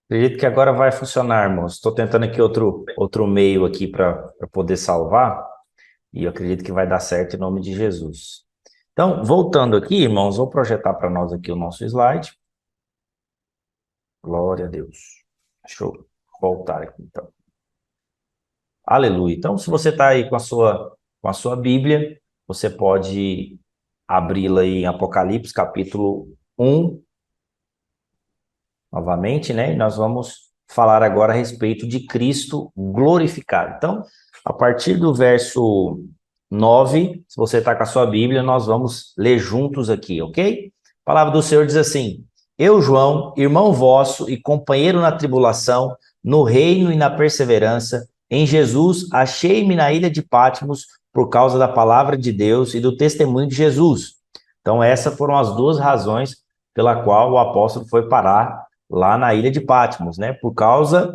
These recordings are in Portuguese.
Acredito que agora vai funcionar, irmãos. Estou tentando aqui outro meio aqui para poder salvar e eu acredito que vai dar certo em nome de Jesus. Então, voltando aqui, irmãos, vou projetar para nós aqui o nosso slide. Glória a Deus. Deixa eu voltar aqui, então. Aleluia. Então, se você está aí com a sua Bíblia, você pode abri-la aí em Apocalipse, capítulo 1, novamente, né? E nós vamos falar agora a respeito de Cristo glorificado. Então, a partir do verso 9, se você está com a sua Bíblia, nós vamos ler juntos aqui, ok? A palavra do Senhor diz assim: Eu, João, irmão vosso e companheiro na tribulação, no reino e na perseverança, em Jesus, achei-me na ilha de Patmos por causa da palavra de Deus e do testemunho de Jesus. Então, essas foram as duas razões pela qual o apóstolo foi parar lá na ilha de Patmos, né? Por causa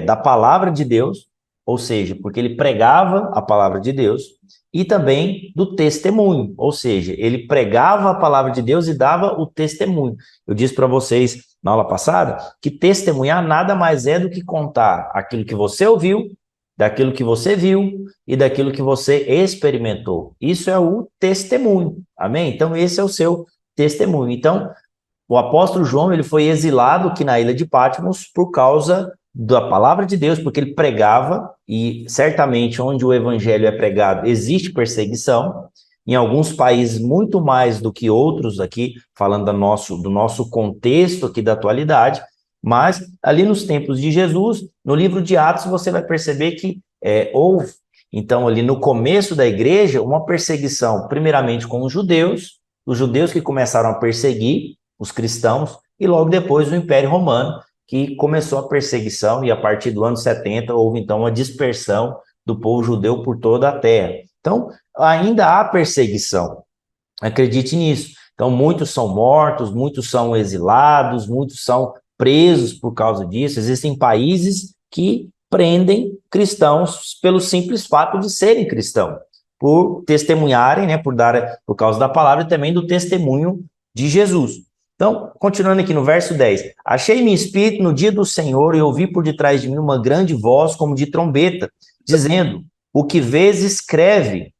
da palavra de Deus, ou seja, porque ele pregava a palavra de Deus, e também do testemunho, ou seja, ele pregava a palavra de Deus e dava o testemunho. Eu disse para vocês na aula passada que testemunhar nada mais é do que contar aquilo que você ouviu, daquilo que você viu e daquilo que você experimentou. Isso é o testemunho, amém? Então, esse é o seu testemunho. Então, o apóstolo João, ele foi exilado aqui na ilha de Patmos por causa da palavra de Deus, porque ele pregava, e certamente onde o evangelho é pregado existe perseguição, em alguns países muito mais do que outros aqui, falando do nosso contexto aqui da atualidade, mas ali nos tempos de Jesus, no livro de Atos, você vai perceber que houve, então ali no começo da igreja, uma perseguição, primeiramente com os judeus que começaram a perseguir os cristãos, e logo depois o Império Romano, que começou a perseguição, e a partir do ano 70 houve então uma dispersão do povo judeu por toda a terra. Então, ainda há perseguição, acredite nisso. Então, muitos são mortos, muitos são exilados, muitos são presos por causa disso. Existem países que prendem cristãos pelo simples fato de serem cristãos, por testemunharem, né, por causa da palavra e também do testemunho de Jesus. Então, continuando aqui no verso 10. Achei-me espírito no dia do Senhor e ouvi por detrás de mim uma grande voz como de trombeta, dizendo: O que vês, escreve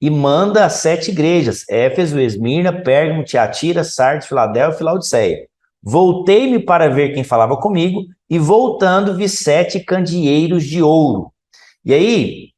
e manda às 7 igrejas: Éfeso, Esmirna, Pérgamo, Tiatira, Sardes, Filadélfia e Laodiceia. Voltei-me para ver quem falava comigo, e voltando vi 7 candeeiros de ouro. E aí,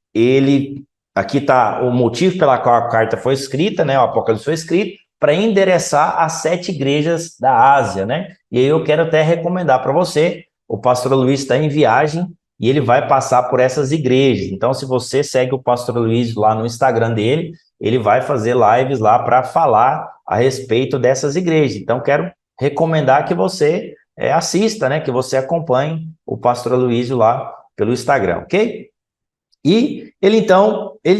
aqui está o motivo pela qual a carta foi escrita, né? O Apocalipse foi escrito, para endereçar as 7 igrejas da Ásia, né? E aí eu quero até recomendar para você, o pastor Luiz está em viagem e ele vai passar por essas igrejas. Então, se você segue o pastor Luiz lá no Instagram dele, ele vai fazer lives lá para falar a respeito dessas igrejas. Então, quero recomendar que você assista, né? Que você acompanhe o pastor Luiz lá pelo Instagram, ok? E ele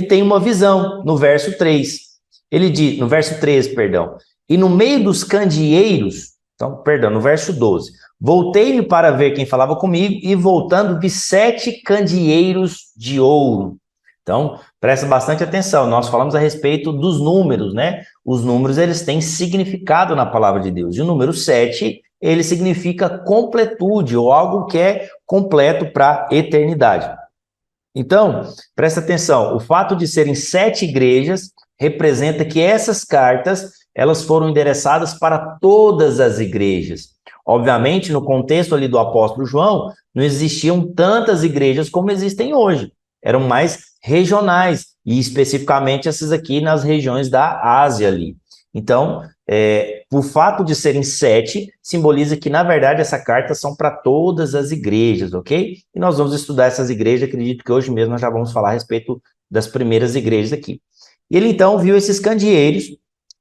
tem uma visão no verso 3. Ele diz, no verso 13, perdão. E no meio dos candeeiros, então, perdão, no verso 12. Voltei-me para ver quem falava comigo e voltando vi 7 candeeiros de ouro. Então, presta bastante atenção. Nós falamos a respeito dos números, né? Os números, eles têm significado na palavra de Deus. E o número 7, ele significa completude, ou algo que é completo para a eternidade. Então, presta atenção, o fato de serem 7 igrejas representa que essas cartas, elas foram endereçadas para todas as igrejas. Obviamente, no contexto ali do apóstolo João, não existiam tantas igrejas como existem hoje. Eram mais regionais, e especificamente essas aqui nas regiões da Ásia ali. Então, o fato de serem 7 simboliza que, na verdade, essa carta são para todas as igrejas, ok? E nós vamos estudar essas igrejas, acredito que hoje mesmo nós já vamos falar a respeito das primeiras igrejas aqui. E ele, então, viu esses candeeiros,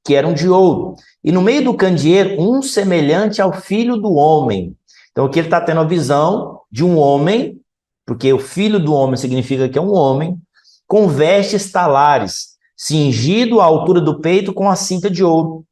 que eram de ouro, e no meio do candeeiro, um semelhante ao filho do homem. Então, aqui ele está tendo a visão de um homem, porque o filho do homem significa que é um homem, com vestes talares, cingido à altura do peito com a cinta de ouro.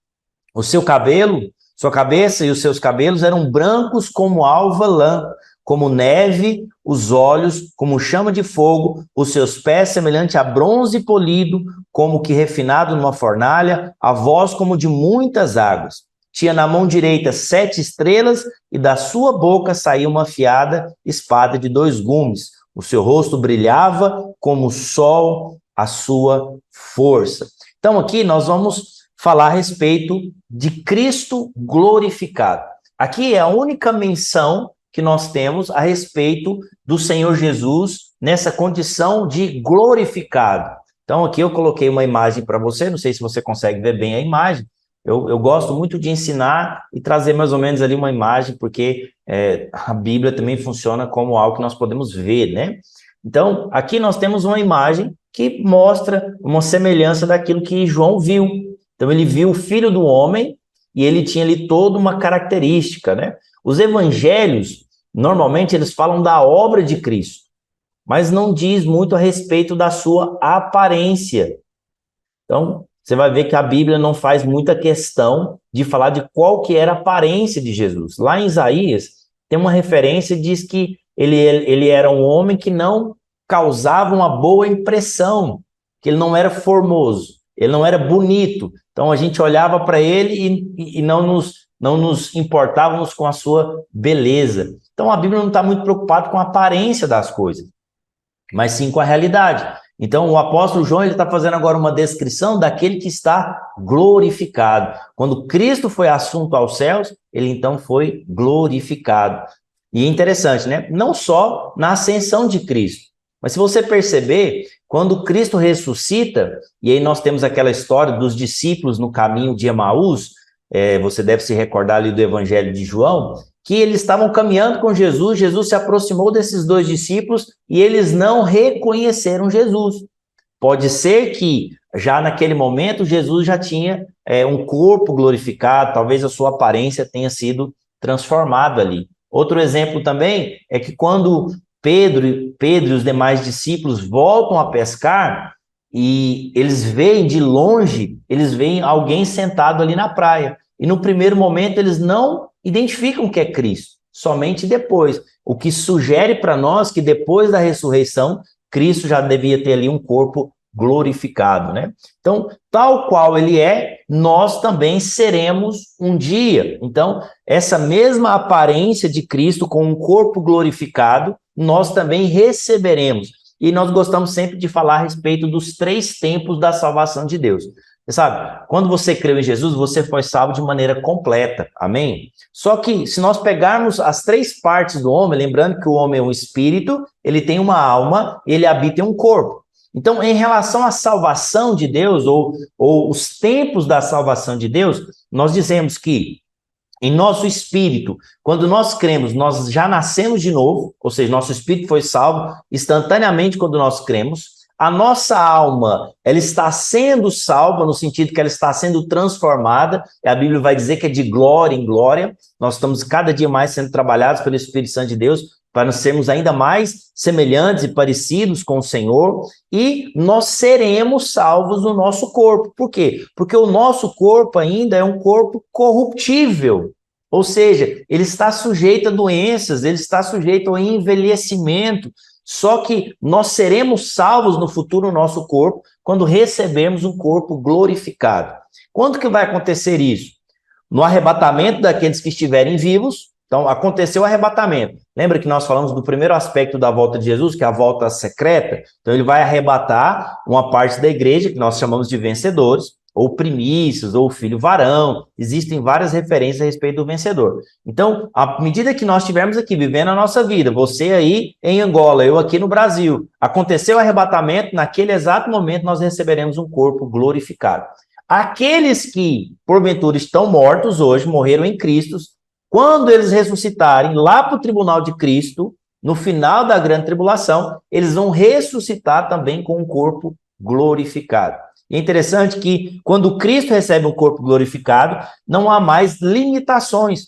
O seu cabelo, sua cabeça e os seus cabelos eram brancos como alva lã, como neve, os olhos como chama de fogo, os seus pés semelhante a bronze polido, como que refinado numa fornalha, a voz como de muitas águas. tinha na mão direita 7 estrelas, e da sua boca saía uma afiada espada de 2 gumes. O seu rosto brilhava como o sol, a sua força. Então aqui nós vamos falar a respeito de Cristo glorificado. Aqui é a única menção que nós temos a respeito do Senhor Jesus nessa condição de glorificado. Então aqui eu coloquei uma imagem para você, não sei se você consegue ver bem a imagem. Eu gosto muito de ensinar e trazer mais ou menos ali uma imagem, porque a Bíblia também funciona como algo que nós podemos ver, né? Então, aqui nós temos uma imagem que mostra uma semelhança daquilo que João viu. Então, ele viu o Filho do Homem e ele tinha ali toda uma característica, né? Os evangelhos, normalmente, eles falam da obra de Cristo, mas não diz muito a respeito da sua aparência. Então, você vai ver que a Bíblia não faz muita questão de falar de qual que era a aparência de Jesus. Lá em Isaías, tem uma referência que diz que ele era um homem que não causava uma boa impressão, que ele não era formoso, ele não era bonito. Então, a gente olhava para ele e não nos importávamos com a sua beleza. Então, a Bíblia não está muito preocupada com a aparência das coisas, mas sim com a realidade. Então, o apóstolo João está fazendo agora uma descrição daquele que está glorificado. Quando Cristo foi assunto aos céus, ele então foi glorificado. E é interessante, né? Não só na ascensão de Cristo, mas se você perceber, quando Cristo ressuscita, e aí nós temos aquela história dos discípulos no caminho de Emaús, você deve se recordar ali do Evangelho de João, que eles estavam caminhando com Jesus, Jesus se aproximou desses 2 discípulos e eles não reconheceram Jesus. Pode ser que já naquele momento Jesus já tinha um corpo glorificado, talvez a sua aparência tenha sido transformada ali. Outro exemplo também é que quando Pedro e os demais discípulos voltam a pescar e eles veem de longe, eles veem alguém sentado ali na praia. E no primeiro momento eles não identificam que é Cristo, somente depois. O que sugere para nós que depois da ressurreição, Cristo já devia ter ali um corpo glorificado, né? Então, tal qual ele é, nós também seremos um dia. Então, essa mesma aparência de Cristo com um corpo glorificado, nós também receberemos. E nós gostamos sempre de falar a respeito dos 3 tempos da salvação de Deus. Você sabe, quando você creu em Jesus, você foi salvo de maneira completa, amém? Só que se nós pegarmos as 3 partes do homem, lembrando que o homem é um espírito, ele tem uma alma, ele habita em um corpo. Então, em relação à salvação de Deus, ou os tempos da salvação de Deus, nós dizemos que em nosso espírito, quando nós cremos, nós já nascemos de novo, ou seja, nosso espírito foi salvo instantaneamente quando nós cremos. A nossa alma, ela está sendo salva no sentido que ela está sendo transformada. A Bíblia vai dizer que é de glória em glória. Nós estamos cada dia mais sendo trabalhados pelo Espírito Santo de Deus para sermos ainda mais semelhantes e parecidos com o Senhor. E nós seremos salvos no nosso corpo. Por quê? Porque o nosso corpo ainda é um corpo corruptível. Ou seja, ele está sujeito a doenças, ele está sujeito ao envelhecimento. Só que nós seremos salvos no futuro no nosso corpo quando recebermos um corpo glorificado. Quando que vai acontecer isso? No arrebatamento daqueles que estiverem vivos. Então, aconteceu o arrebatamento. Lembra que nós falamos do primeiro aspecto da volta de Jesus, que é a volta secreta? Então, ele vai arrebatar uma parte da igreja, que nós chamamos de vencedores, ou primícios, ou filho varão. Existem várias referências a respeito do vencedor. Então, à medida que nós estivermos aqui vivendo a nossa vida, você aí em Angola, eu aqui no Brasil, aconteceu o arrebatamento, naquele exato momento nós receberemos um corpo glorificado. Aqueles que, porventura, estão mortos hoje, morreram em Cristo, quando eles ressuscitarem lá para o tribunal de Cristo, no final da grande tribulação, eles vão ressuscitar também com um corpo glorificado. E é interessante que quando Cristo recebe um corpo glorificado, não há mais limitações.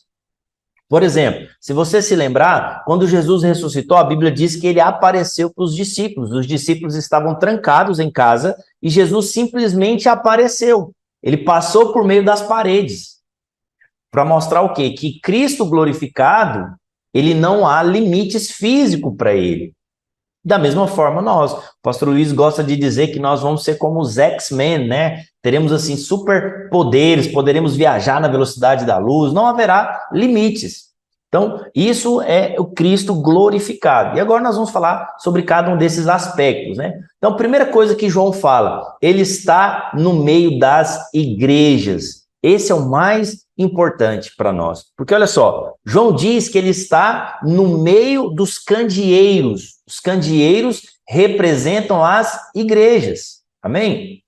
Por exemplo, se você se lembrar, quando Jesus ressuscitou, a Bíblia diz que ele apareceu para os discípulos. Os discípulos estavam trancados em casa e Jesus simplesmente apareceu. Ele passou por meio das paredes. Para mostrar o quê? Que Cristo glorificado, ele não há limites físicos para ele. Da mesma forma nós. O pastor Luiz gosta de dizer que nós vamos ser como os X-Men, né? Teremos, assim, superpoderes, poderemos viajar na velocidade da luz, não haverá limites. Então, isso é o Cristo glorificado. E agora nós vamos falar sobre cada um desses aspectos, né? Então, primeira coisa que João fala, ele está no meio das igrejas. Esse é o mais importante para nós. Porque, olha só, João diz que ele está no meio dos candeeiros. Os candeeiros representam as igrejas. Amém?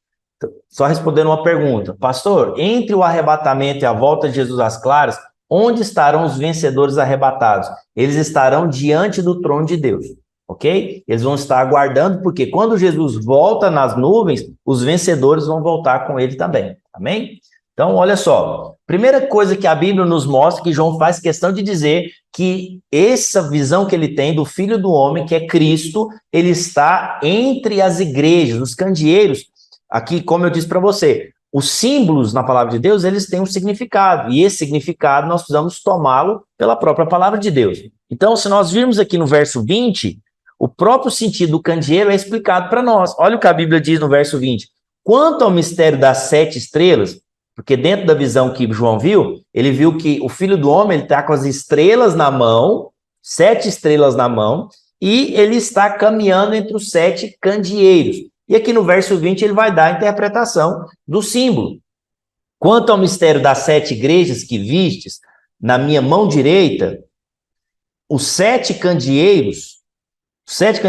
Só respondendo uma pergunta. Pastor, entre o arrebatamento e a volta de Jesus às claras, onde estarão os vencedores arrebatados? Eles estarão diante do trono de Deus, ok? Eles vão estar aguardando, porque quando Jesus volta nas nuvens, os vencedores vão voltar com ele também, amém? Então, olha só, primeira coisa que a Bíblia nos mostra, que João faz questão de dizer, que essa visão que ele tem do Filho do Homem, que é Cristo, ele está entre as igrejas, os candeeiros. Aqui, como eu disse para você, os símbolos na palavra de Deus, eles têm um significado, e esse significado nós precisamos tomá-lo pela própria palavra de Deus. Então, se nós virmos aqui no verso 20, o próprio sentido do candeeiro é explicado para nós. Olha o que a Bíblia diz no verso 20. Quanto ao mistério das 7 estrelas, porque dentro da visão que João viu, ele viu que o Filho do Homem está com as estrelas na mão, 7 estrelas na mão, e ele está caminhando entre os 7 candeeiros. E aqui no verso 20 ele vai dar a interpretação do símbolo. Quanto ao mistério das 7 igrejas que vistes, na minha mão direita, os 7 candeeiros, os 7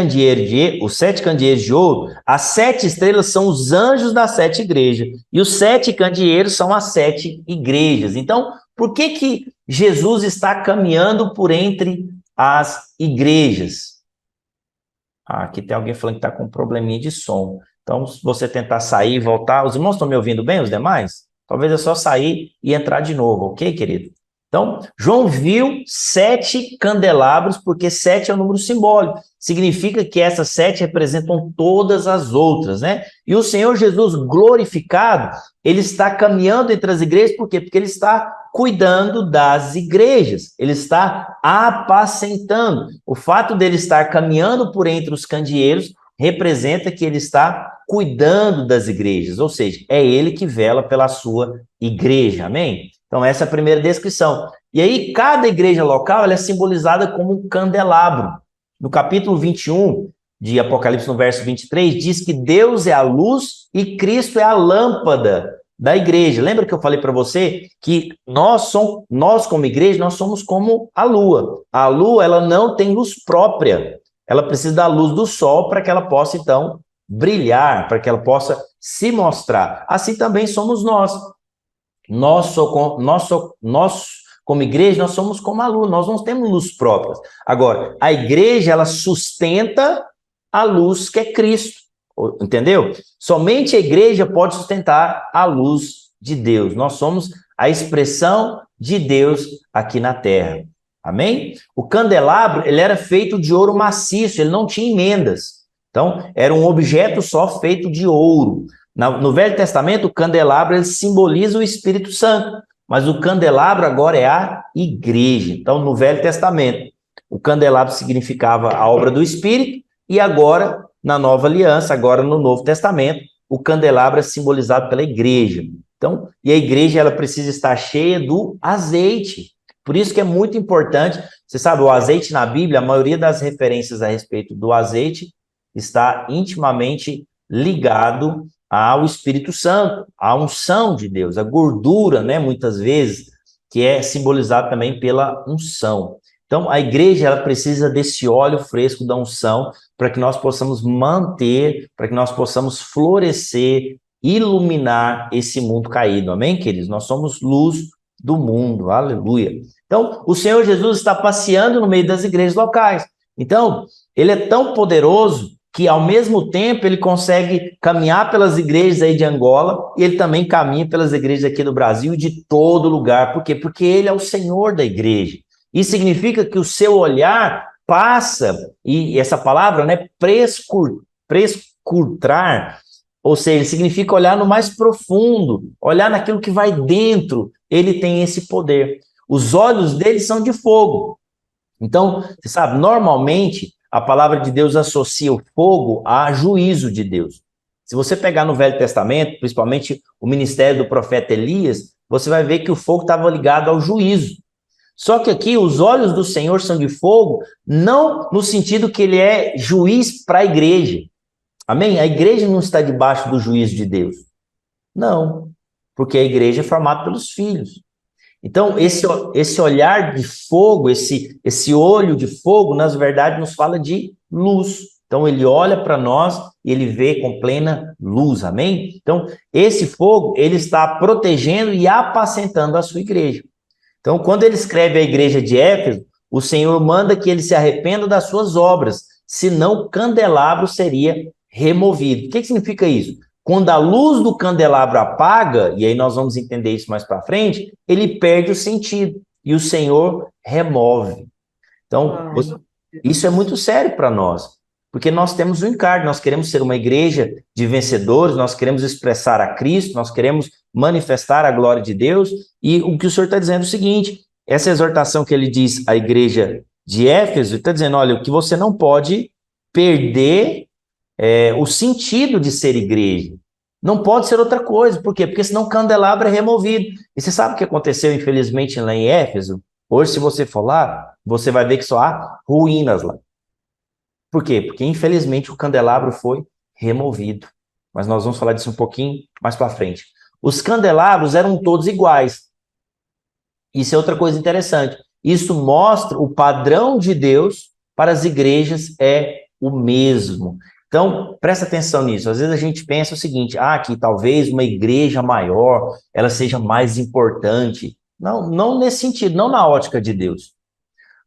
candeeiros de ouro, as 7 estrelas são os anjos das 7 igrejas, e os 7 candeeiros são as 7 igrejas. Então, por que Jesus está caminhando por entre as igrejas? Aqui tem alguém falando que está com um probleminha de som. Então, se você tentar sair e voltar... Os irmãos estão me ouvindo bem, os demais? Talvez é só sair e entrar de novo, ok, querido? Então, João viu 7 candelabros, porque 7 é um número simbólico. Significa que essas 7 representam todas as outras, né? E o Senhor Jesus glorificado, ele está caminhando entre as igrejas, por quê? Porque ele está cuidando das igrejas, ele está apacentando. O fato dele estar caminhando por entre os candeeiros representa que ele está cuidando das igrejas, ou seja, é ele que vela pela sua igreja, amém? Então, essa é a primeira descrição. E aí, cada igreja local ela é simbolizada como um candelabro. No capítulo 21 de Apocalipse, no verso 23, diz que Deus é a luz e Cristo é a lâmpada da igreja. Lembra que eu falei para você que nós como igreja, nós somos como a lua. A lua, ela não tem luz própria. Ela precisa da luz do sol para que ela possa, então, brilhar, para que ela possa se mostrar. Assim também somos nós. Nós, como igreja, nós somos como a luz, nós não temos luz própria. Agora, a igreja, ela sustenta a luz que é Cristo, entendeu? Somente a igreja pode sustentar a luz de Deus. Nós somos a expressão de Deus aqui na terra. Amém? O candelabro, ele era feito de ouro maciço, ele não tinha emendas. Então, era um objeto só feito de ouro. No Velho Testamento, o candelabro ele simboliza o Espírito Santo, mas o candelabro agora é a igreja. Então, no Velho Testamento, o candelabro significava a obra do Espírito, e agora, na Nova Aliança, agora no Novo Testamento, o candelabro é simbolizado pela igreja. Então, e a igreja ela precisa estar cheia do azeite. Por isso que é muito importante, você sabe, o azeite na Bíblia, a maioria das referências a respeito do azeite está intimamente ligado ao Espírito Santo, à unção de Deus, a gordura, né, muitas vezes, que é simbolizada também pela unção. Então, a igreja, ela precisa desse óleo fresco da unção para que nós possamos manter, para que nós possamos florescer, iluminar esse mundo caído, amém, queridos? Nós somos luz do mundo, aleluia. Então, o Senhor Jesus está passeando no meio das igrejas locais. Então, ele é tão poderoso que, ao mesmo tempo, ele consegue caminhar pelas igrejas aí de Angola, e ele também caminha pelas igrejas aqui do Brasil e de todo lugar. Por quê? Porque ele é o Senhor da igreja. Isso significa que o seu olhar passa, e essa palavra, né, prescrutar, ou seja, significa olhar no mais profundo, olhar naquilo que vai dentro. Ele tem esse poder. Os olhos dele são de fogo. Então, você sabe, normalmente, a palavra de Deus associa o fogo a juízo de Deus. Se você pegar no Velho Testamento, principalmente o ministério do profeta Elias, você vai ver que o fogo estava ligado ao juízo. Só que aqui os olhos do Senhor são de fogo, não no sentido que ele é juiz para a igreja. Amém? A igreja não está debaixo do juízo de Deus. Não, porque a igreja é formada pelos filhos. Então, esse olhar de fogo, esse olho de fogo, na verdade, nos fala de luz. Então, ele olha para nós e ele vê com plena luz, amém? Então, esse fogo, ele está protegendo e apacentando a sua igreja. Então, quando ele escreve à igreja de Éfeso, o Senhor manda que ele se arrependa das suas obras, senão o candelabro seria removido. O que significa isso? Quando a luz do candelabro apaga, e aí nós vamos entender isso mais para frente, ele perde o sentido e o Senhor remove. Então, isso é muito sério para nós, porque nós temos um encargo, nós queremos ser uma igreja de vencedores, nós queremos expressar a Cristo, nós queremos manifestar a glória de Deus, e o que o Senhor está dizendo é o seguinte, essa exortação que ele diz à igreja de Éfeso, ele está dizendo, olha, o que você não pode perder o sentido de ser igreja. Não pode ser outra coisa. Por quê? Porque senão o candelabro é removido. E você sabe o que aconteceu, infelizmente, lá em Éfeso? Hoje, se você for lá, você vai ver que só há ruínas lá. Por quê? Porque, infelizmente, o candelabro foi removido. Mas nós vamos falar disso um pouquinho mais para frente. Os candelabros eram todos iguais. Isso é outra coisa interessante. Isso mostra o padrão de Deus para as igrejas é o mesmo. Então, presta atenção nisso. Às vezes a gente pensa o seguinte, que talvez uma igreja maior, ela seja mais importante. Não, não nesse sentido, não na ótica de Deus.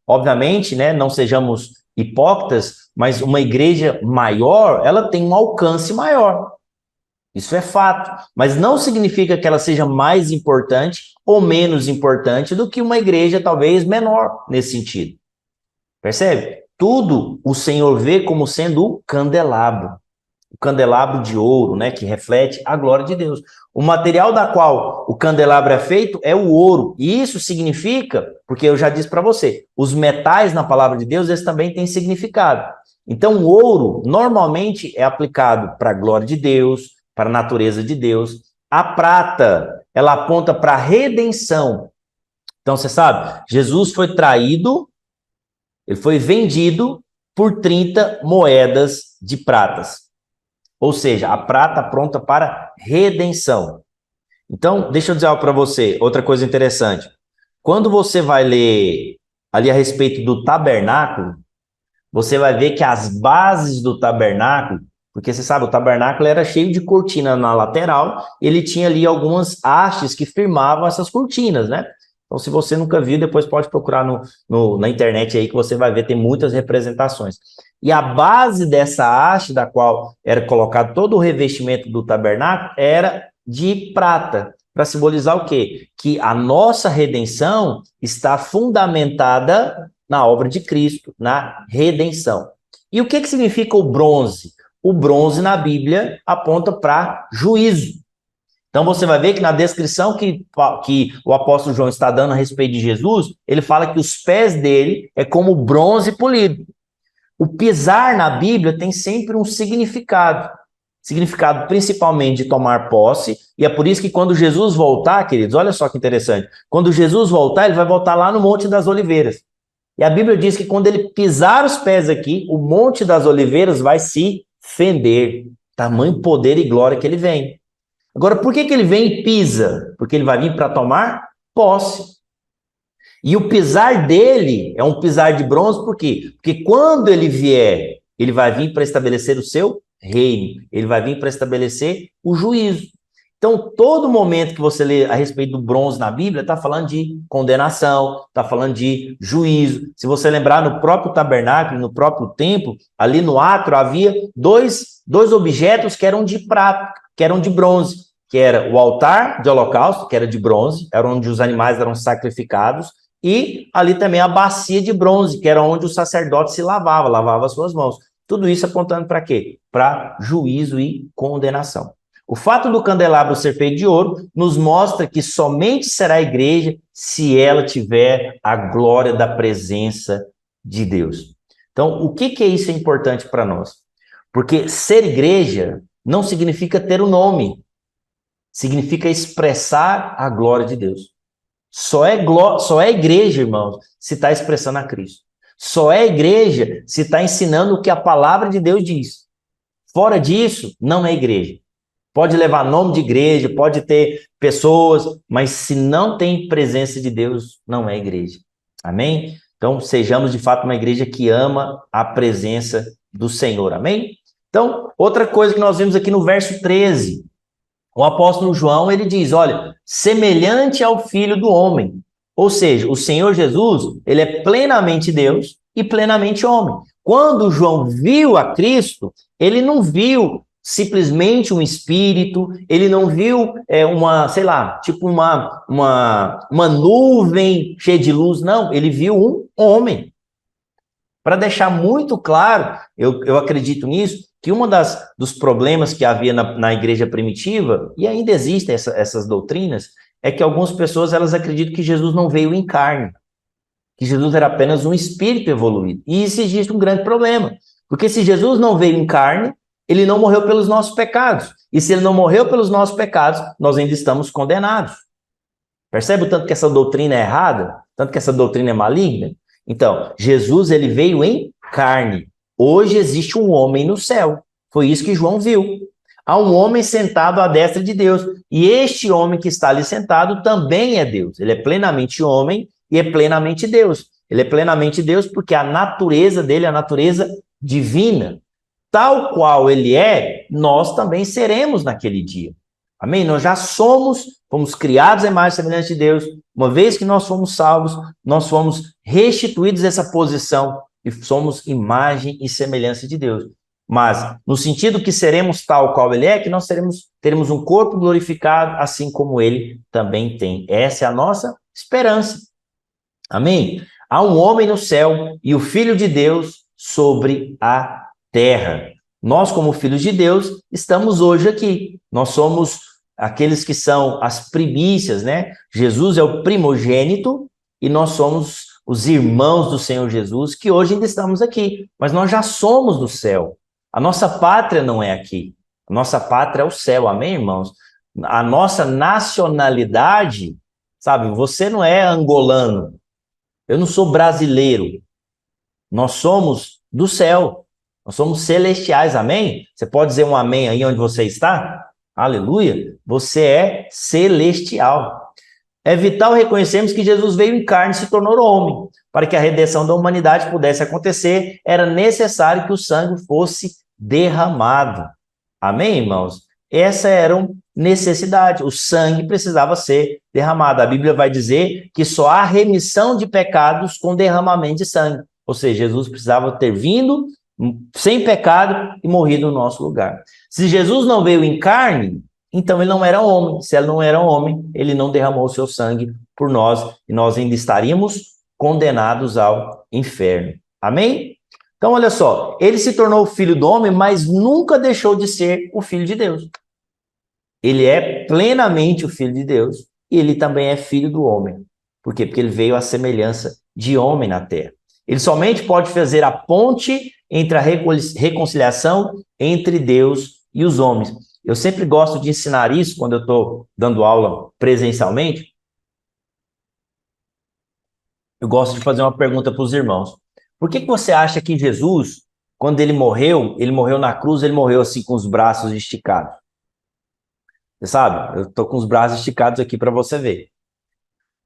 Obviamente, né, não sejamos hipócritas, mas uma igreja maior, ela tem um alcance maior. Isso é fato. Mas não significa que ela seja mais importante ou menos importante do que uma igreja talvez menor nesse sentido. Percebe? Tudo o Senhor vê como sendo o candelabro de ouro, né, que reflete a glória de Deus. O material da qual o candelabro é feito é o ouro, e isso significa, porque eu já disse para você, os metais na palavra de Deus, eles também têm significado. Então, o ouro normalmente é aplicado para a glória de Deus, para a natureza de Deus. A prata, ela aponta para a redenção. Então, você sabe, Jesus foi traído, ele foi vendido por 30 moedas de pratas. Ou seja, a prata pronta para redenção. Então, deixa eu dizer algo para você, outra coisa interessante. Quando você vai ler ali a respeito do tabernáculo, você vai ver que as bases do tabernáculo, porque você sabe, o tabernáculo era cheio de cortina na lateral, ele tinha ali algumas hastes que firmavam essas cortinas, né? Então, se você nunca viu, depois pode procurar na internet aí que você vai ver, tem muitas representações. E a base dessa haste, da qual era colocado todo o revestimento do tabernáculo, era de prata, para simbolizar o quê? Que a nossa redenção está fundamentada na obra de Cristo, na redenção. E o que significa o bronze? O bronze na Bíblia aponta para juízo. Então você vai ver que na descrição que o apóstolo João está dando a respeito de Jesus, ele fala que os pés dele é como bronze polido. O pisar na Bíblia tem sempre um significado. Significado principalmente de tomar posse, e é por isso que quando Jesus voltar, queridos, olha só que interessante, quando Jesus voltar, ele vai voltar lá no Monte das Oliveiras. E a Bíblia diz que quando ele pisar os pés aqui, o Monte das Oliveiras vai se fender. Tamanho poder e glória que ele vem. Agora, por que ele vem e pisa? Porque ele vai vir para tomar posse. E o pisar dele é um pisar de bronze, por quê? Porque quando ele vier, ele vai vir para estabelecer o seu reino. Ele vai vir para estabelecer o juízo. Então, todo momento que você lê a respeito do bronze na Bíblia, está falando de condenação, está falando de juízo. Se você lembrar, no próprio tabernáculo, no próprio templo, ali no átrio, havia dois objetos que eram de prata, que eram de bronze, que era o altar de holocausto, que era de bronze, era onde os animais eram sacrificados, e ali também a bacia de bronze, que era onde o sacerdote se lavava as suas mãos. Tudo isso apontando para quê? Para juízo e condenação. O fato do candelabro ser feito de ouro nos mostra que somente será a igreja se ela tiver a glória da presença de Deus. Então, o que é isso importante para nós? Porque ser igreja não significa ter o nome, significa expressar a glória de Deus. Só é igreja, irmãos, se está expressando a Cristo. Só é igreja se está ensinando o que a palavra de Deus diz. Fora disso, não é igreja. Pode levar nome de igreja, pode ter pessoas, mas se não tem presença de Deus, não é igreja. Amém? Então, sejamos de fato uma igreja que ama a presença do Senhor. Amém? Então, outra coisa que nós vimos aqui no verso 13, o apóstolo João, ele diz, olha, semelhante ao Filho do Homem. Ou seja, o Senhor Jesus, ele é plenamente Deus e plenamente homem. Quando João viu a Cristo, ele não viu simplesmente um espírito, ele não viu sei lá, tipo uma nuvem cheia de luz, não, ele viu um homem. Para deixar muito claro, eu acredito nisso, que dos problemas que havia na igreja primitiva, e ainda existem essas doutrinas, é que algumas pessoas elas acreditam que Jesus não veio em carne, que Jesus era apenas um espírito evoluído. E isso existe um grande problema, porque se Jesus não veio em carne, ele não morreu pelos nossos pecados. E se ele não morreu pelos nossos pecados, nós ainda estamos condenados. Percebe o tanto que essa doutrina é errada? Tanto que essa doutrina é maligna? Então, Jesus, ele veio em carne. Hoje existe um homem no céu. Foi isso que João viu. Há um homem sentado à destra de Deus. E este homem que está ali sentado também é Deus. Ele é plenamente homem e é plenamente Deus. Ele é plenamente Deus porque a natureza dele é a natureza divina. Tal qual ele é, nós também seremos naquele dia. Amém? Nós já fomos criados à imagem e semelhança de Deus. Uma vez que nós fomos salvos, nós fomos restituídos essa posição e somos imagem e semelhança de Deus. Mas, no sentido que seremos tal qual ele é, que nós teremos um corpo glorificado, assim como ele também tem. Essa é a nossa esperança. Amém? Há um homem no céu e o Filho de Deus sobre a terra. Nós, como filhos de Deus, estamos hoje aqui. Nós somos aqueles que são as primícias, né? Jesus é o primogênito e nós somos os irmãos do Senhor Jesus, que hoje ainda estamos aqui, mas nós já somos do céu. A nossa pátria não é aqui. A nossa pátria é o céu, amém, irmãos? A nossa nacionalidade, sabe? Você não é angolano, eu não sou brasileiro. Nós somos do céu. Nós somos celestiais, amém? Você pode dizer um amém aí onde você está? Aleluia! Você é celestial. É vital reconhecermos que Jesus veio em carne e se tornou homem. Para que a redenção da humanidade pudesse acontecer, era necessário que o sangue fosse derramado. Amém, irmãos? Essa era uma necessidade. O sangue precisava ser derramado. A Bíblia vai dizer que só há remissão de pecados com derramamento de sangue. Ou seja, Jesus precisava ter vindo sem pecado e morrido no nosso lugar. Se Jesus não veio em carne, então ele não era homem. Se ele não era homem, ele não derramou o seu sangue por nós e nós ainda estaríamos condenados ao inferno. Amém? Então, olha só, ele se tornou o filho do homem, mas nunca deixou de ser o filho de Deus. Ele é plenamente o filho de Deus e ele também é filho do homem. Por quê? Porque ele veio à semelhança de homem na terra. Ele somente pode fazer a ponte entre a reconciliação entre Deus e os homens. Eu sempre gosto de ensinar isso quando eu estou dando aula presencialmente. Eu gosto de fazer uma pergunta para os irmãos. Por que você acha que Jesus, quando ele morreu na cruz, ele morreu assim com os braços esticados? Você sabe? Eu estou com os braços esticados aqui para você ver.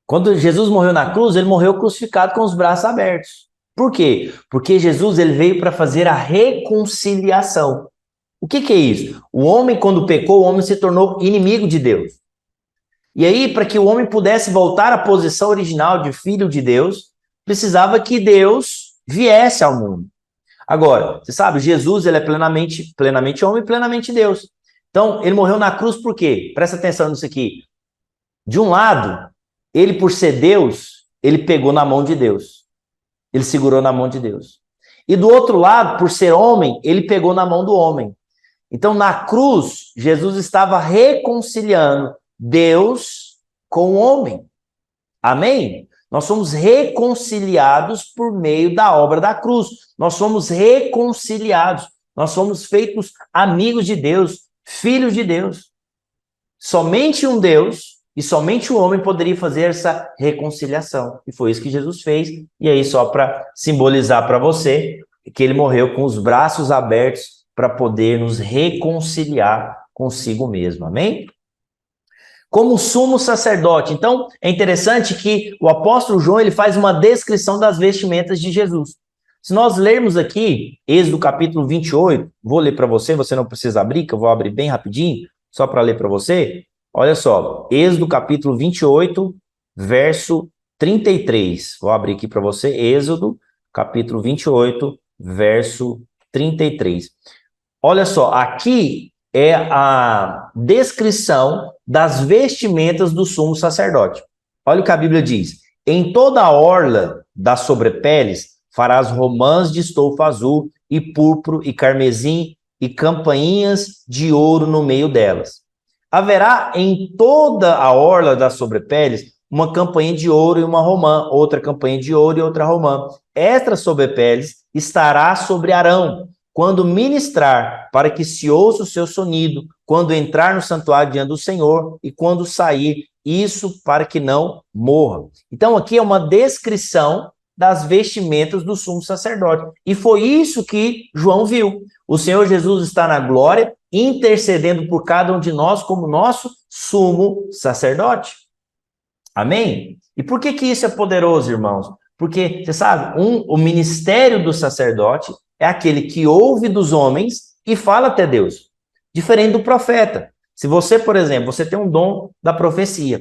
Quando Jesus morreu na cruz, ele morreu crucificado com os braços abertos. Por quê? Porque Jesus ele veio para fazer a reconciliação. O que é isso? O homem, quando pecou, o homem se tornou inimigo de Deus. E aí, para que o homem pudesse voltar à posição original de filho de Deus, precisava que Deus viesse ao mundo. Agora, você sabe, Jesus ele é plenamente homem e plenamente Deus. Então, ele morreu na cruz por quê? Presta atenção nisso aqui. De um lado, ele, por ser Deus, ele pegou na mão de Deus. Ele segurou na mão de Deus. E do outro lado, por ser homem, ele pegou na mão do homem. Então, na cruz, Jesus estava reconciliando Deus com o homem. Amém? Nós somos reconciliados por meio da obra da cruz. Nós somos reconciliados. Nós somos feitos amigos de Deus, filhos de Deus. Somente um Deus e somente um homem poderia fazer essa reconciliação. E foi isso que Jesus fez. E aí, só para simbolizar para você, que ele morreu com os braços abertos para poder nos reconciliar consigo mesmo. Amém? Como sumo sacerdote. Então, é interessante que o apóstolo João ele faz uma descrição das vestimentas de Jesus. Se nós lermos aqui, Êxodo capítulo 28, vou ler para você, você não precisa abrir, que eu vou abrir bem rapidinho, só para ler para você. Olha só, Êxodo capítulo 28, verso 33. Vou abrir aqui para você, Êxodo capítulo 28, verso 33. Olha só, aqui é a descrição das vestimentas do sumo sacerdote. Olha o que a Bíblia diz. Em toda a orla das sobrepeles farás romãs de estofo azul e púrpura e carmesim e campainhas de ouro no meio delas. Haverá em toda a orla das sobrepeles uma campainha de ouro e uma romã, outra campainha de ouro e outra romã. Estas sobrepeles estará sobre Arão, quando ministrar, para que se ouça o seu sonido, quando entrar no santuário diante do Senhor e quando sair, isso para que não morra. Então aqui é uma descrição das vestimentas do sumo sacerdote. E foi isso que João viu. O Senhor Jesus está na glória, intercedendo por cada um de nós como nosso sumo sacerdote. Amém? E por que isso é poderoso, irmãos? Porque, você sabe, o ministério do sacerdote é aquele que ouve dos homens e fala até Deus. Diferente do profeta. Se você, por exemplo, você tem um dom da profecia.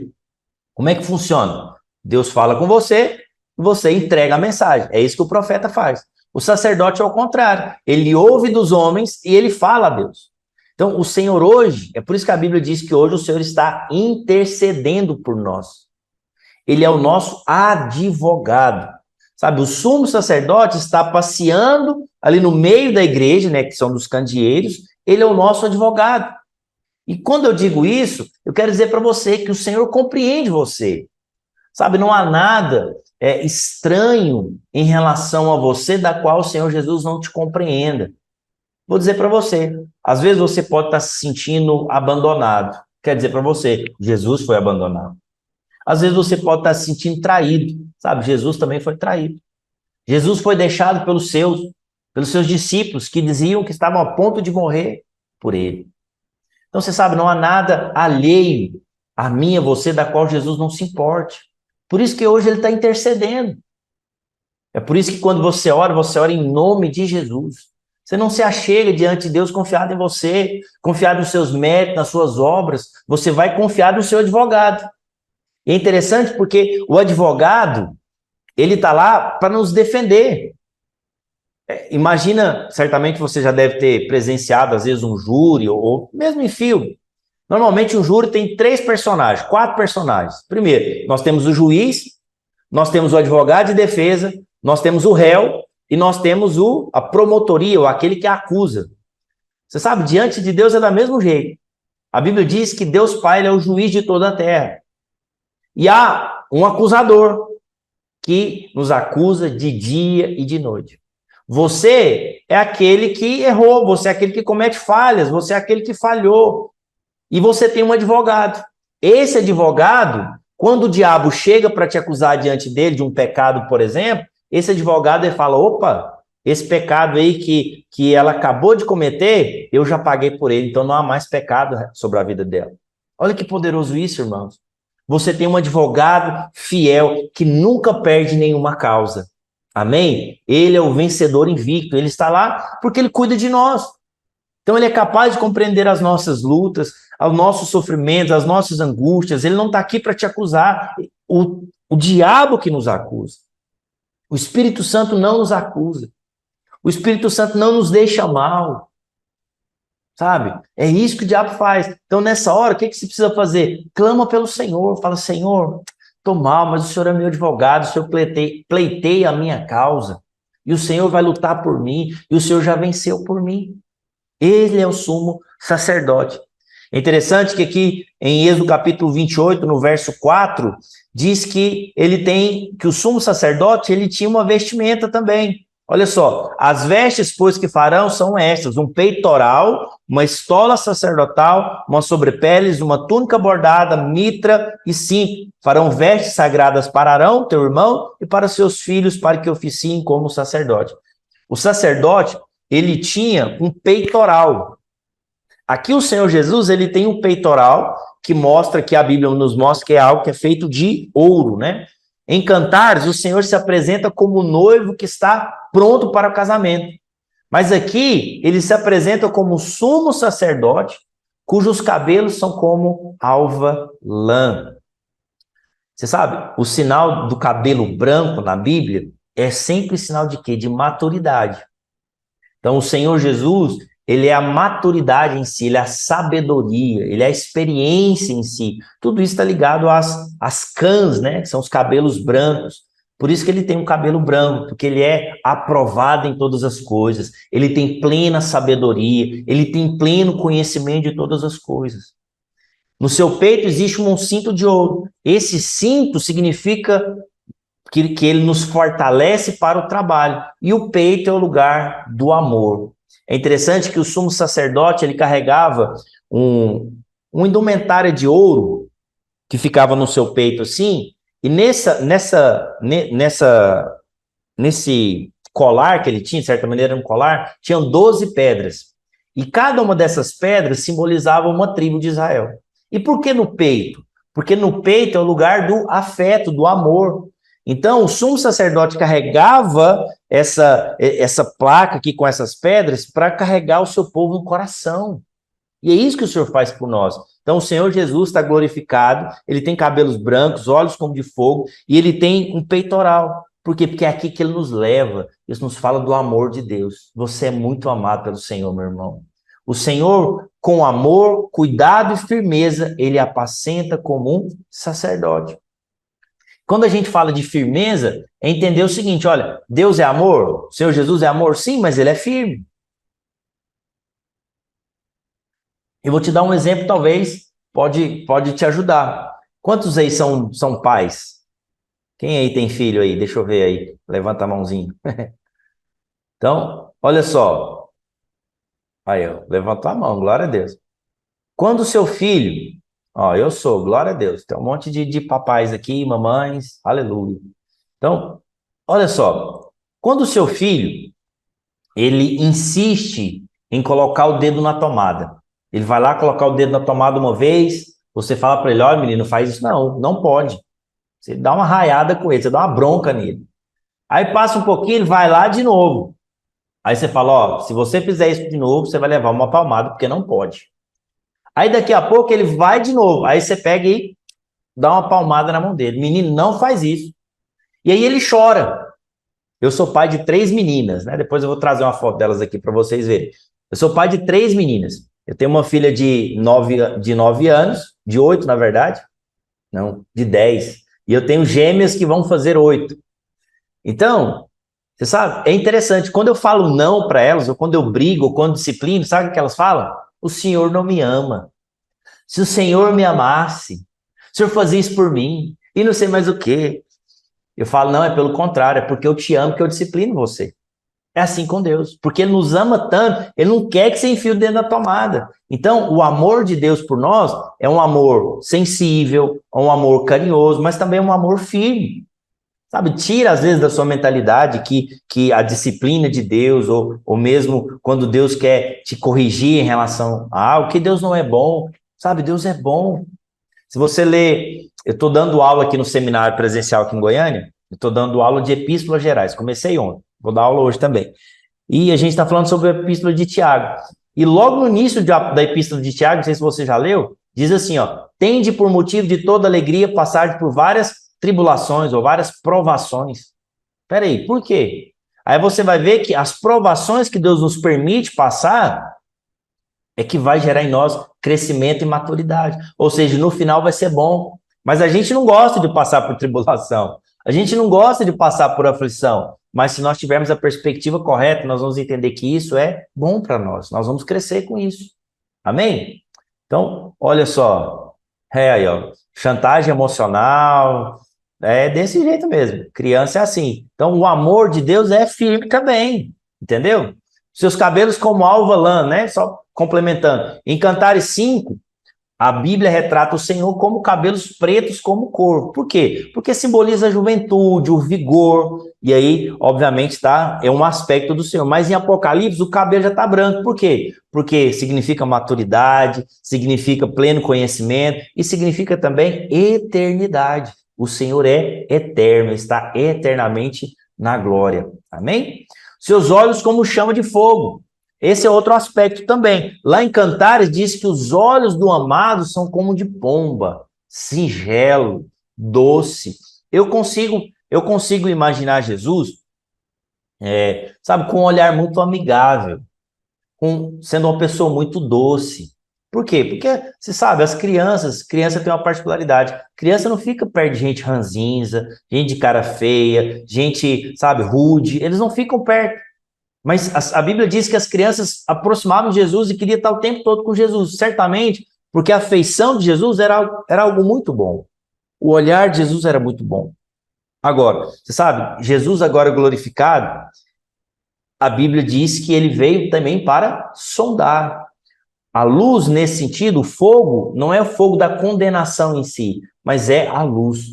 Como é que funciona? Deus fala com você e você entrega a mensagem. É isso que o profeta faz. O sacerdote é o contrário. Ele ouve dos homens e ele fala a Deus. Então, o Senhor hoje, é por isso que a Bíblia diz que hoje o Senhor está intercedendo por nós. Ele é o nosso advogado. Sabe, o sumo sacerdote está passeando ali no meio da igreja, né, que são dos candeeiros, ele é o nosso advogado. E quando eu digo isso, eu quero dizer para você que o Senhor compreende você. Sabe, não há nada estranho em relação a você da qual o Senhor Jesus não te compreenda. Vou dizer para você, às vezes você pode estar se sentindo abandonado. Quer dizer para você, Jesus foi abandonado. Às vezes você pode estar se sentindo traído, sabe? Jesus também foi traído. Jesus foi deixado pelos seus discípulos, que diziam que estavam a ponto de morrer por ele. Então você sabe, não há nada alheio a mim e a você da qual Jesus não se importe. Por isso que hoje ele está intercedendo. É por isso que quando você ora em nome de Jesus. Você não se achega diante de Deus confiado em você, confiado nos seus méritos, nas suas obras. Você vai confiar no seu advogado. E é interessante porque o advogado, ele está lá para nos defender. Imagina, certamente você já deve ter presenciado, às vezes, um júri, ou mesmo em filme. Normalmente, um júri tem 4 personagens. Primeiro, nós temos o juiz, nós temos o advogado de defesa, nós temos o réu e nós temos a promotoria, ou aquele que acusa. Você sabe, diante de Deus é do mesmo jeito. A Bíblia diz que Deus Pai ele é o juiz de toda a terra. E há um acusador que nos acusa de dia e de noite. Você é aquele que errou, você é aquele que comete falhas, você é aquele que falhou. E você tem um advogado. Esse advogado, quando o diabo chega para te acusar diante dele de um pecado, por exemplo, esse advogado ele fala, opa, esse pecado aí que ela acabou de cometer, eu já paguei por ele, então não há mais pecado sobre a vida dela. Olha que poderoso isso, irmãos. Você tem um advogado fiel que nunca perde nenhuma causa. Amém? Ele é o vencedor invicto. Ele está lá porque ele cuida de nós. Então ele é capaz de compreender as nossas lutas, os nossos sofrimentos, as nossas angústias. Ele não está aqui para te acusar. O diabo que nos acusa. O Espírito Santo não nos acusa. O Espírito Santo não nos deixa mal. Sabe? É isso que o diabo faz. Então, nessa hora, o que você precisa fazer? Clama pelo Senhor. Fala, Senhor, estou mal, mas o Senhor é meu advogado, o Senhor pleiteia a minha causa. E o Senhor vai lutar por mim, e o Senhor já venceu por mim. Ele é o sumo sacerdote. É interessante que aqui em Êxodo capítulo 28, no verso 4, diz que que o sumo sacerdote, ele tinha uma vestimenta também. Olha só, as vestes, pois, que farão são estas: um peitoral, uma estola sacerdotal, uma sobrepeles, uma túnica bordada, mitra e cinto. Farão vestes sagradas para Arão, teu irmão, e para seus filhos, para que oficiem como sacerdote. O sacerdote, ele tinha um peitoral. Aqui o Senhor Jesus, ele tem um peitoral que mostra, que a Bíblia nos mostra que é algo que é feito de ouro, né? Em Cantares, o Senhor se apresenta como o noivo que está pronto para o casamento. Mas aqui, ele se apresenta como sumo sacerdote, cujos cabelos são como alva lã. Você sabe, o sinal do cabelo branco na Bíblia é sempre sinal de quê? De maturidade. Então, o Senhor Jesus, ele é a maturidade em si, ele é a sabedoria, ele é a experiência em si. Tudo isso está ligado às cãs, né? Que são os cabelos brancos. Por isso que ele tem um cabelo branco, porque ele é aprovado em todas as coisas, ele tem plena sabedoria, ele tem pleno conhecimento de todas as coisas. No seu peito existe um cinto de ouro. Esse cinto significa que ele nos fortalece para o trabalho. E o peito é o lugar do amor. É interessante que o sumo sacerdote, ele carregava um indumentário de ouro que ficava no seu peito assim, e nesse colar que ele tinha, de certa maneira um colar, tinham 12 pedras. E cada uma dessas pedras simbolizava uma tribo de Israel. E por que no peito? Porque no peito é o lugar do afeto, do amor. Então, o sumo sacerdote carregava essa placa aqui com essas pedras para carregar o seu povo no coração. E é isso que o Senhor faz por nós. Então, o Senhor Jesus está glorificado, ele tem cabelos brancos, olhos como de fogo, e ele tem um peitoral. Por quê? Porque é aqui que ele nos leva. Isso nos fala do amor de Deus. Você é muito amado pelo Senhor, meu irmão. O Senhor, com amor, cuidado e firmeza, ele apacenta como um sacerdote. Quando a gente fala de firmeza, é entender o seguinte, olha, Deus é amor, o Senhor Jesus é amor, sim, mas ele é firme. Eu vou te dar um exemplo, talvez, pode te ajudar. Quantos aí são pais? Quem aí tem filho aí? Deixa eu ver aí, levanta a mãozinha. Então, olha só. Aí, ó, levantou a mão, glória a Deus. Quando o seu filho, ó, eu sou, glória a Deus, tem um monte de papais aqui, mamães, aleluia. Então, olha só, quando o seu filho, ele insiste em colocar o dedo na tomada, ele vai lá colocar o dedo na tomada uma vez, você fala para ele, olha menino, faz isso, não pode. Você dá uma raiada com ele, você dá uma bronca nele. Aí passa um pouquinho, ele vai lá de novo. Aí você fala, ó, se você fizer isso de novo, você vai levar uma palmada, porque não pode. Aí daqui a pouco ele vai de novo, aí você pega e dá uma palmada na mão dele. Menino, não faz isso. E aí ele chora. Eu sou pai de 3 meninas, né? Depois eu vou trazer uma foto delas aqui para vocês verem. Eu sou pai de 3 meninas. Eu tenho uma filha de 9 anos, de 8, na verdade. Não, de 10. E eu tenho gêmeas que vão fazer 8. Então, você sabe, é interessante. Quando eu falo não para elas, ou quando eu brigo, ou quando disciplino, sabe o que elas falam? O Senhor não me ama. Se o Senhor me amasse, o Senhor fazia isso por mim, e não sei mais o quê. Eu falo, não, é pelo contrário, é porque eu te amo que eu disciplino você. É assim com Deus, porque Ele nos ama tanto, Ele não quer que você enfie o dedo na tomada. Então, o amor de Deus por nós é um amor sensível, um amor carinhoso, mas também um amor firme. Sabe, tira às vezes da sua mentalidade que a disciplina de Deus, ou mesmo quando Deus quer te corrigir em relação a algo, que Deus não é bom. Sabe, Deus é bom. Se você ler, eu estou dando aula aqui no seminário presencial aqui em Goiânia, eu estou dando aula de Epístolas Gerais, comecei ontem, vou dar aula hoje também. E a gente está falando sobre a Epístola de Tiago. E logo no início da Epístola de Tiago, não sei se você já leu, diz assim, ó, tende por motivo de toda alegria passar por várias tribulações ou várias provações. Peraí, por quê? Aí você vai ver que as provações que Deus nos permite passar é que vai gerar em nós crescimento e maturidade. Ou seja, no final vai ser bom. Mas a gente não gosta de passar por tribulação. A gente não gosta de passar por aflição. Mas se nós tivermos a perspectiva correta, nós vamos entender que isso é bom para nós. Nós vamos crescer com isso. Amém? Então, olha só, aí, ó, chantagem emocional, é desse jeito mesmo. Criança é assim. Então, o amor de Deus é firme também, entendeu? Seus cabelos como alva lã, né? Só complementando. Em Cantares 5, a Bíblia retrata o Senhor como cabelos pretos como cor. Por quê? Porque simboliza a juventude, o vigor. E aí, obviamente, tá, é um aspecto do Senhor. Mas em Apocalipse, o cabelo já está branco. Por quê? Porque significa maturidade, significa pleno conhecimento e significa também eternidade. O Senhor é eterno, está eternamente na glória. Amém? Seus olhos como chama de fogo. Esse é outro aspecto também. Lá em Cantares diz que os olhos do amado são como de pomba, singelo, doce. Eu consigo imaginar Jesus, sabe, com um olhar muito amigável, sendo uma pessoa muito doce. Por quê? Porque, você sabe, criança tem uma particularidade. Criança não fica perto de gente ranzinza, gente de cara feia, gente, sabe, rude. Eles não ficam perto. Mas a Bíblia diz que as crianças aproximavam de Jesus e queriam estar o tempo todo com Jesus, certamente, porque a afeição de Jesus era algo muito bom. O olhar de Jesus era muito bom. Agora, você sabe, Jesus agora glorificado, a Bíblia diz que ele veio também para sondar. A luz, nesse sentido, o fogo, não é o fogo da condenação em si, mas é a luz.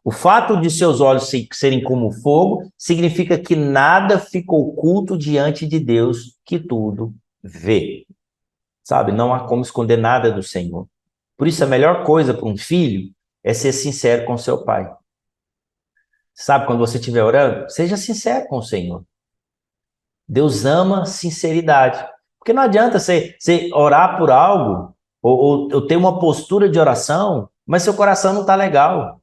O fato de seus olhos serem como fogo significa que nada fica oculto diante de Deus, que tudo vê. Sabe, não há como esconder nada do Senhor. Por isso, a melhor coisa para um filho é ser sincero com seu pai. Sabe, quando você estiver orando, seja sincero com o Senhor. Deus ama sinceridade. Porque não adianta você orar por algo, ou ter uma postura de oração, mas seu coração não está legal.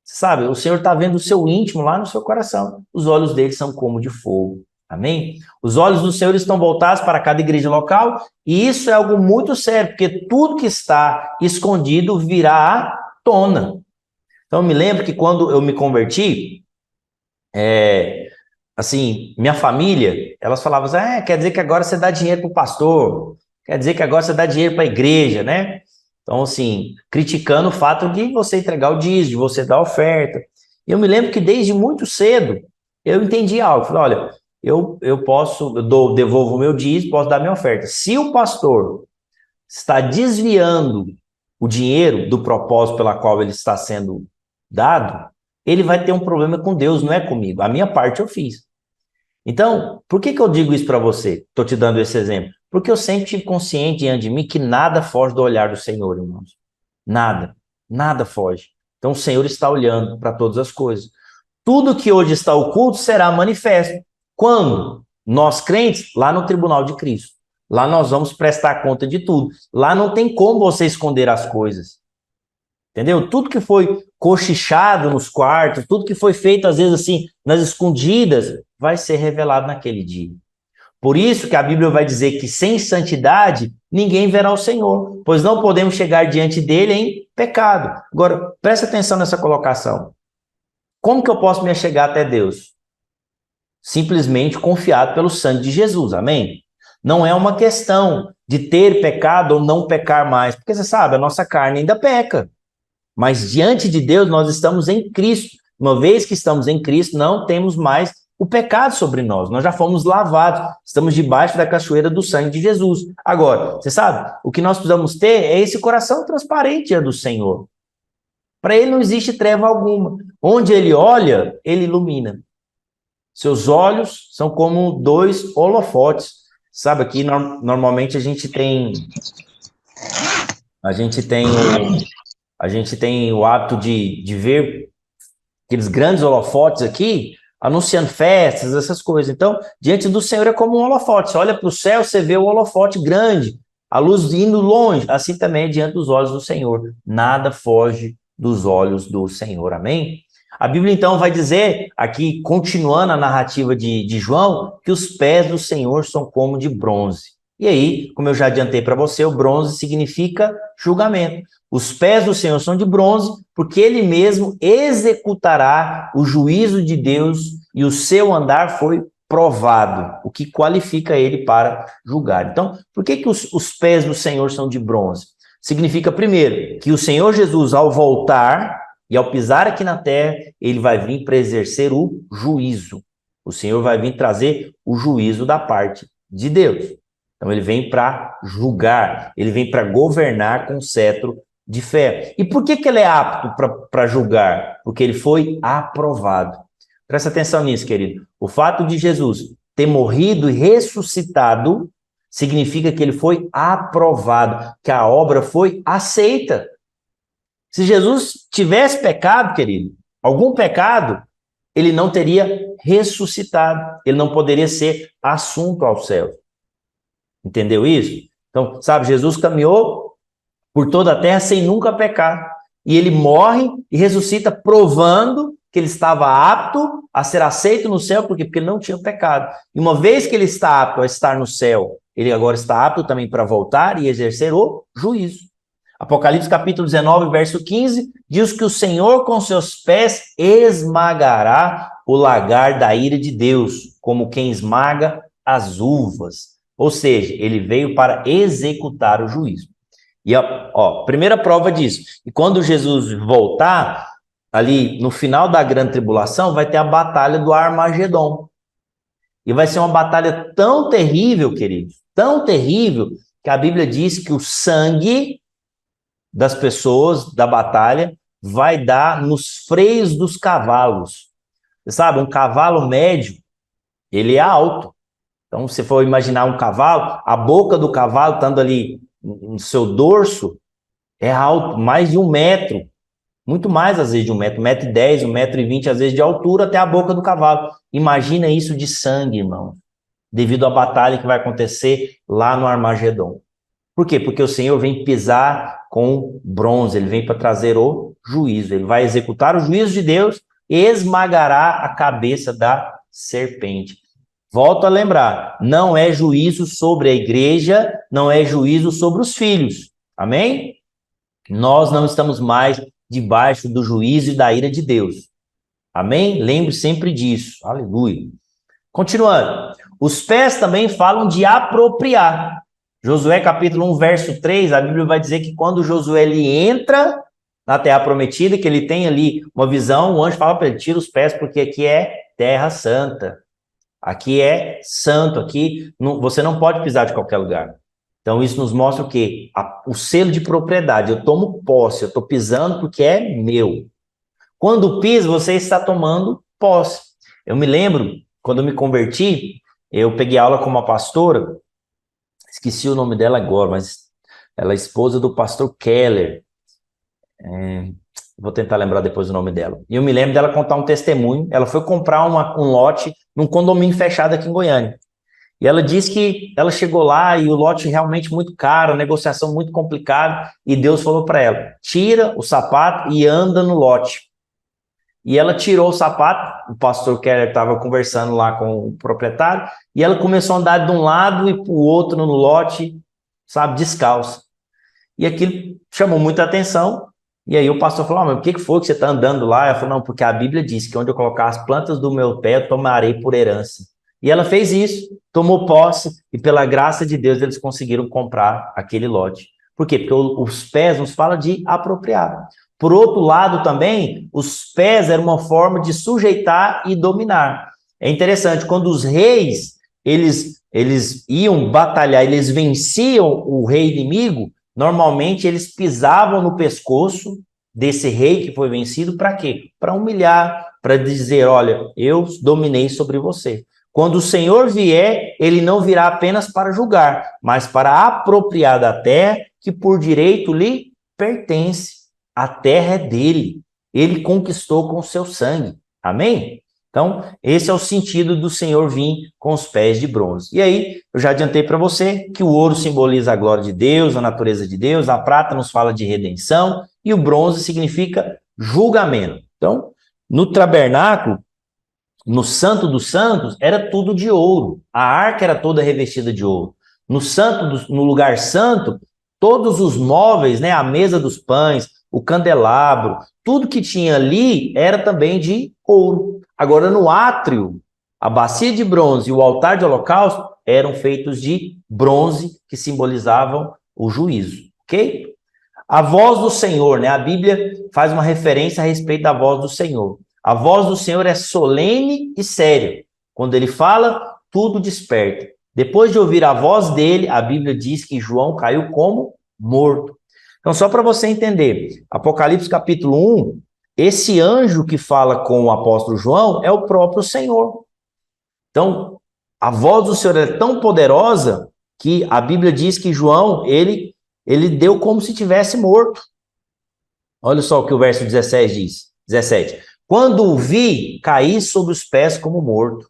Sabe, o Senhor está vendo o seu íntimo lá no seu coração. Os olhos dele são como de fogo. Amém? Os olhos do Senhor estão voltados para cada igreja local, e isso é algo muito sério, porque tudo que está escondido virá à tona. Então, eu me lembro que quando eu me converti, assim, minha família, elas falavam assim, quer dizer que agora você dá dinheiro para o pastor, quer dizer que agora você dá dinheiro para a igreja, né? Então, assim, criticando o fato de você entregar o dízimo, de você dar oferta. E eu me lembro que desde muito cedo eu entendi algo. Falei, olha, devolvo o meu dízimo, posso dar minha oferta. Se o pastor está desviando o dinheiro do propósito pela qual ele está sendo dado, ele vai ter um problema com Deus, não é comigo. A minha parte eu fiz. Então, por que eu digo isso para você? Estou te dando esse exemplo. Porque eu sempre tive consciente diante de mim que nada foge do olhar do Senhor, irmãos. Nada. Nada foge. Então, o Senhor está olhando para todas as coisas. Tudo que hoje está oculto será manifesto. Quando? Nós crentes, lá no tribunal de Cristo. Lá nós vamos prestar conta de tudo. Lá não tem como você esconder as coisas. Entendeu? Tudo que foi cochichado nos quartos, tudo que foi feito, às vezes, assim, nas escondidas, vai ser revelado naquele dia. Por isso que a Bíblia vai dizer que sem santidade, ninguém verá o Senhor, pois não podemos chegar diante dele em pecado. Agora, presta atenção nessa colocação. Como que eu posso me achegar até Deus? Simplesmente confiado pelo sangue de Jesus, amém? Não é uma questão de ter pecado ou não pecar mais, porque você sabe, a nossa carne ainda peca. Mas diante de Deus, nós estamos em Cristo. Uma vez que estamos em Cristo, não temos mais o pecado sobre nós. Nós já fomos lavados. Estamos debaixo da cachoeira do sangue de Jesus. Agora, você sabe, o que nós precisamos ter é esse coração transparente diante do Senhor. Para ele não existe treva alguma. Onde ele olha, ele ilumina. Seus olhos são como dois holofotes. Sabe, aqui normalmente a gente tem o hábito de ver aqueles grandes holofotes aqui, anunciando festas, essas coisas. Então, diante do Senhor é como um holofote. Você olha para o céu, você vê o holofote grande, a luz indo longe. Assim também é diante dos olhos do Senhor. Nada foge dos olhos do Senhor. Amém? A Bíblia, então, vai dizer, aqui, continuando a narrativa de João, que os pés do Senhor são como de bronze. E aí, como eu já adiantei para você, o bronze significa julgamento. Os pés do Senhor são de bronze, porque ele mesmo executará o juízo de Deus e o seu andar foi provado, o que qualifica ele para julgar. Então, por que os pés do Senhor são de bronze? significa, primeiro, que o Senhor Jesus, ao voltar e ao pisar aqui na terra, ele vai vir para exercer o juízo. O Senhor vai vir trazer o juízo da parte de Deus. Então, ele vem para julgar, ele vem para governar com cetro de fé. E por que ele é apto para julgar? Porque ele foi aprovado. Presta atenção nisso, querido. O fato de Jesus ter morrido e ressuscitado significa que ele foi aprovado, que a obra foi aceita. Se Jesus tivesse pecado, querido, algum pecado, ele não teria ressuscitado, ele não poderia ser assunto ao céu. Entendeu isso? Então, sabe, Jesus caminhou por toda a terra sem nunca pecar. E ele morre e ressuscita provando que ele estava apto a ser aceito no céu, por quê? Porque ele não tinha pecado. E uma vez que ele está apto a estar no céu, ele agora está apto também para voltar e exercer o juízo. Apocalipse capítulo 19, verso 15, diz que o Senhor com seus pés esmagará o lagar da ira de Deus, como quem esmaga as uvas. Ou seja, ele veio para executar o juízo. E ó, primeira prova disso. E quando Jesus voltar, ali no final da grande tribulação, vai ter a batalha do Armagedon. E vai ser uma batalha tão terrível, queridos, tão terrível, que a Bíblia diz que o sangue das pessoas da batalha vai dar nos freios dos cavalos. Você sabe, um cavalo médio, ele é alto. Então, se for imaginar um cavalo, a boca do cavalo estando ali no seu dorso, é alto, mais de 1 metro. Muito mais, às vezes, de 1,10 m, 1,20 m, às vezes, de altura até a boca do cavalo. Imagina isso de sangue, irmão, devido à batalha que vai acontecer lá no Armagedon. Por quê? Porque o Senhor vem pisar com bronze, ele vem para trazer o juízo, ele vai executar o juízo de Deus e esmagará a cabeça da serpente. Volto a lembrar, não é juízo sobre a igreja, não é juízo sobre os filhos, amém? Nós não estamos mais debaixo do juízo e da ira de Deus, amém? Lembre sempre disso, aleluia. Continuando, os pés também falam de apropriar. Josué capítulo 1, verso 3, a Bíblia vai dizer que quando Josué ele entra na terra prometida, que ele tem ali uma visão, o anjo fala para ele, tira os pés porque aqui é terra santa. Aqui é santo, aqui você não pode pisar de qualquer lugar. Então isso nos mostra o quê? O selo de propriedade, eu tomo posse, eu estou pisando porque é meu. Quando pisa, você está tomando posse. Eu me lembro, quando eu me converti, eu peguei aula com uma pastora, esqueci o nome dela agora, mas ela é esposa do pastor Keller. Vou tentar lembrar depois o nome dela. E eu me lembro dela contar um testemunho. Ela foi comprar um lote num condomínio fechado aqui em Goiânia. E ela disse que ela chegou lá e o lote realmente muito caro, a negociação muito complicada, e Deus falou para ela, tira o sapato e anda no lote. E ela tirou o sapato, o pastor Keller estava conversando lá com o proprietário, e ela começou a andar de um lado e para o outro no lote, sabe, descalça. E aquilo chamou muita atenção. E aí o pastor falou, mas por que foi que você está andando lá? Ela falou, não, porque a Bíblia diz que onde eu colocar as plantas do meu pé, eu tomarei por herança. E ela fez isso, tomou posse, e pela graça de Deus eles conseguiram comprar aquele lote. Por quê? Porque os pés nos fala de apropriar. Por outro lado também, os pés eram uma forma de sujeitar e dominar. É interessante, quando os reis, eles iam batalhar, eles venciam o rei inimigo, normalmente eles pisavam no pescoço desse rei que foi vencido, para quê? Para humilhar, para dizer, olha, eu dominei sobre você. Quando o Senhor vier, ele não virá apenas para julgar, mas para apropriar da terra que por direito lhe pertence. A terra é dele, ele conquistou com o seu sangue, amém? Então, esse é o sentido do Senhor vir com os pés de bronze. E aí, eu já adiantei para você que o ouro simboliza a glória de Deus, a natureza de Deus, a prata nos fala de redenção, e o bronze significa julgamento. Então, no tabernáculo, no Santo dos Santos, era tudo de ouro, a arca era toda revestida de ouro. No lugar santo, todos os móveis, né, a mesa dos pães, o candelabro, tudo que tinha ali era também de ouro. Agora, no átrio, a bacia de bronze e o altar de holocausto eram feitos de bronze, que simbolizavam o juízo, ok? A voz do Senhor, né? A Bíblia faz uma referência a respeito da voz do Senhor. A voz do Senhor é solene e séria. Quando ele fala, tudo desperta. Depois de ouvir a voz dele, a Bíblia diz que João caiu como morto. Então, só para você entender, Apocalipse capítulo 1, esse anjo que fala com o apóstolo João é o próprio Senhor. Então, a voz do Senhor é tão poderosa que a Bíblia diz que João, ele deu como se tivesse morto. Olha só o que o verso 17 diz. 17. Quando o vi, caí sobre os pés como morto.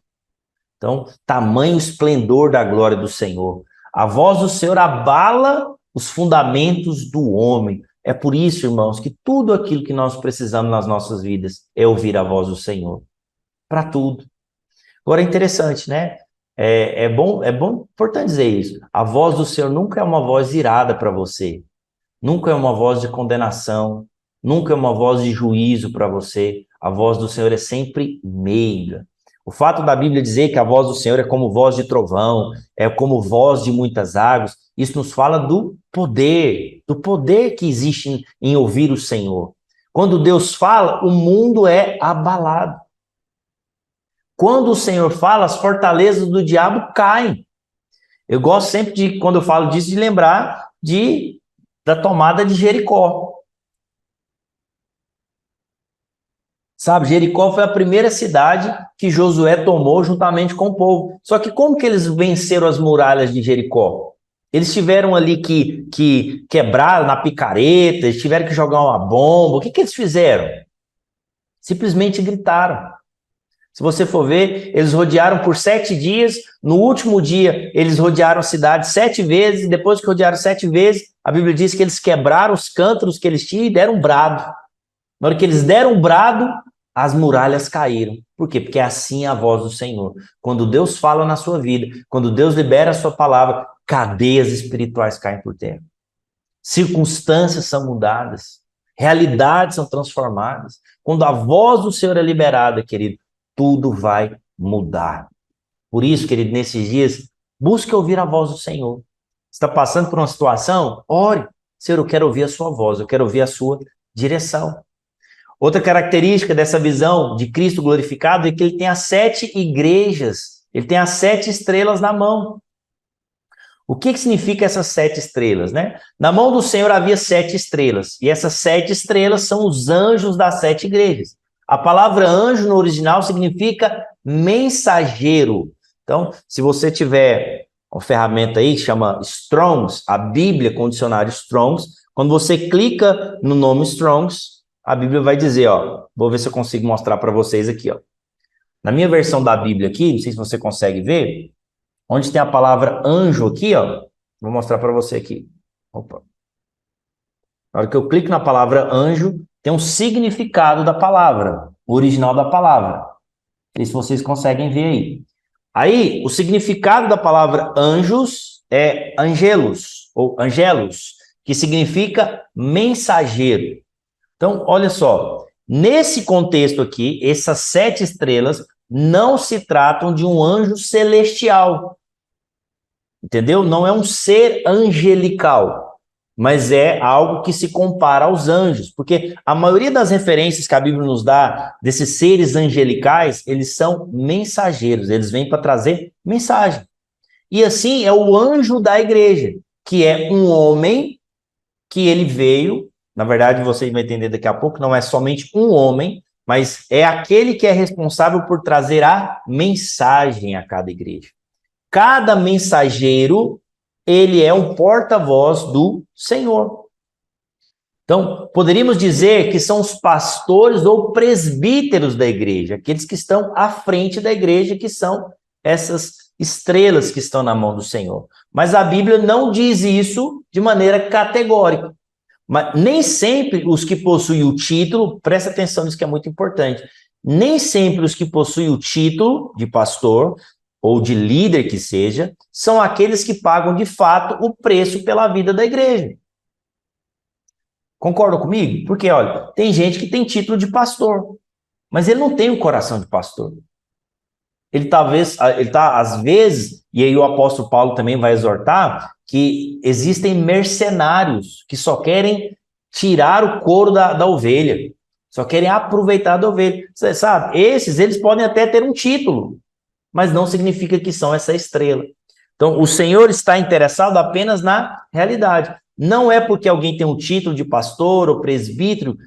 Então, tamanho esplendor da glória do Senhor. A voz do Senhor abala os fundamentos do homem. É por isso, irmãos, que tudo aquilo que nós precisamos nas nossas vidas é ouvir a voz do Senhor. Para tudo. Agora é interessante, né? É bom, importante dizer isso. A voz do Senhor nunca é uma voz irada para você. Nunca é uma voz de condenação. Nunca é uma voz de juízo para você. A voz do Senhor é sempre meiga. O fato da Bíblia dizer que a voz do Senhor é como voz de trovão, é como voz de muitas águas, isso nos fala do poder que existe em ouvir o Senhor. Quando Deus fala, o mundo é abalado. Quando o Senhor fala, as fortalezas do diabo caem. Eu gosto sempre de, quando eu falo disso, de lembrar da tomada de Jericó. Sabe, Jericó foi a primeira cidade que Josué tomou juntamente com o povo. Só que como que eles venceram as muralhas de Jericó? Eles tiveram ali que quebrar na picareta, eles tiveram que jogar uma bomba. O que eles fizeram? Simplesmente gritaram. Se você for ver, eles rodearam por 7 dias. No último dia, eles rodearam a cidade 7 vezes. Depois que rodearam 7 vezes, a Bíblia diz que eles quebraram os cântaros que eles tinham e deram um brado. Na hora que eles deram um brado, as muralhas caíram. Por quê? Porque é assim a voz do Senhor. Quando Deus fala na sua vida, quando Deus libera a sua palavra, cadeias espirituais caem por terra. Circunstâncias são mudadas. Realidades são transformadas. Quando a voz do Senhor é liberada, querido, tudo vai mudar. Por isso, querido, nesses dias, busque ouvir a voz do Senhor. Está passando por uma situação? Ore. Senhor, eu quero ouvir a sua voz, eu quero ouvir a sua direção. Outra característica dessa visão de Cristo glorificado é que ele tem as 7 igrejas, ele tem as 7 estrelas na mão. O que significa essas 7 estrelas, né? Na mão do Senhor havia 7 estrelas, e essas 7 estrelas são os anjos das 7 igrejas. A palavra anjo no original significa mensageiro. Então, se você tiver uma ferramenta aí que chama Strongs, a Bíblia com o dicionário Strongs, quando você clica no nome Strongs, a Bíblia vai dizer, ó, vou ver se eu consigo mostrar para vocês aqui, ó. Na minha versão da Bíblia aqui, não sei se você consegue ver, onde tem a palavra anjo aqui, ó, vou mostrar para você aqui. Opa. Na hora que eu clico na palavra anjo, tem um significado da palavra, o original da palavra. Não sei se vocês conseguem ver aí. Aí, o significado da palavra anjos é angelos, ou angelos, que significa mensageiro. Então, olha só, nesse contexto aqui, essas 7 estrelas não se tratam de um anjo celestial, entendeu? Não é um ser angelical, mas é algo que se compara aos anjos, porque a maioria das referências que a Bíblia nos dá desses seres angelicais, eles são mensageiros, eles vêm para trazer mensagem. E assim é o anjo da igreja, que é um homem que ele veio. Na verdade, você vai entender daqui a pouco, não é somente um homem, mas é aquele que é responsável por trazer a mensagem a cada igreja. Cada mensageiro, ele é um porta-voz do Senhor. Então, poderíamos dizer que são os pastores ou presbíteros da igreja, aqueles que estão à frente da igreja, que são essas estrelas que estão na mão do Senhor. Mas a Bíblia não diz isso de maneira categórica. Mas nem sempre os que possuem o título, presta atenção nisso que é muito importante, nem sempre os que possuem o título de pastor ou de líder que seja, são aqueles que pagam de fato o preço pela vida da igreja. Concordam comigo? Porque, olha, tem gente que tem título de pastor, mas ele não tem o coração de pastor. Ele tá, às vezes, e aí o apóstolo Paulo também vai exortar, que existem mercenários que só querem tirar o couro da ovelha. Só querem aproveitar da ovelha. Você sabe, eles podem até ter um título, mas não significa que são essa estrela. Então, o Senhor está interessado apenas na realidade. Não é porque alguém tem um título de pastor ou presbítero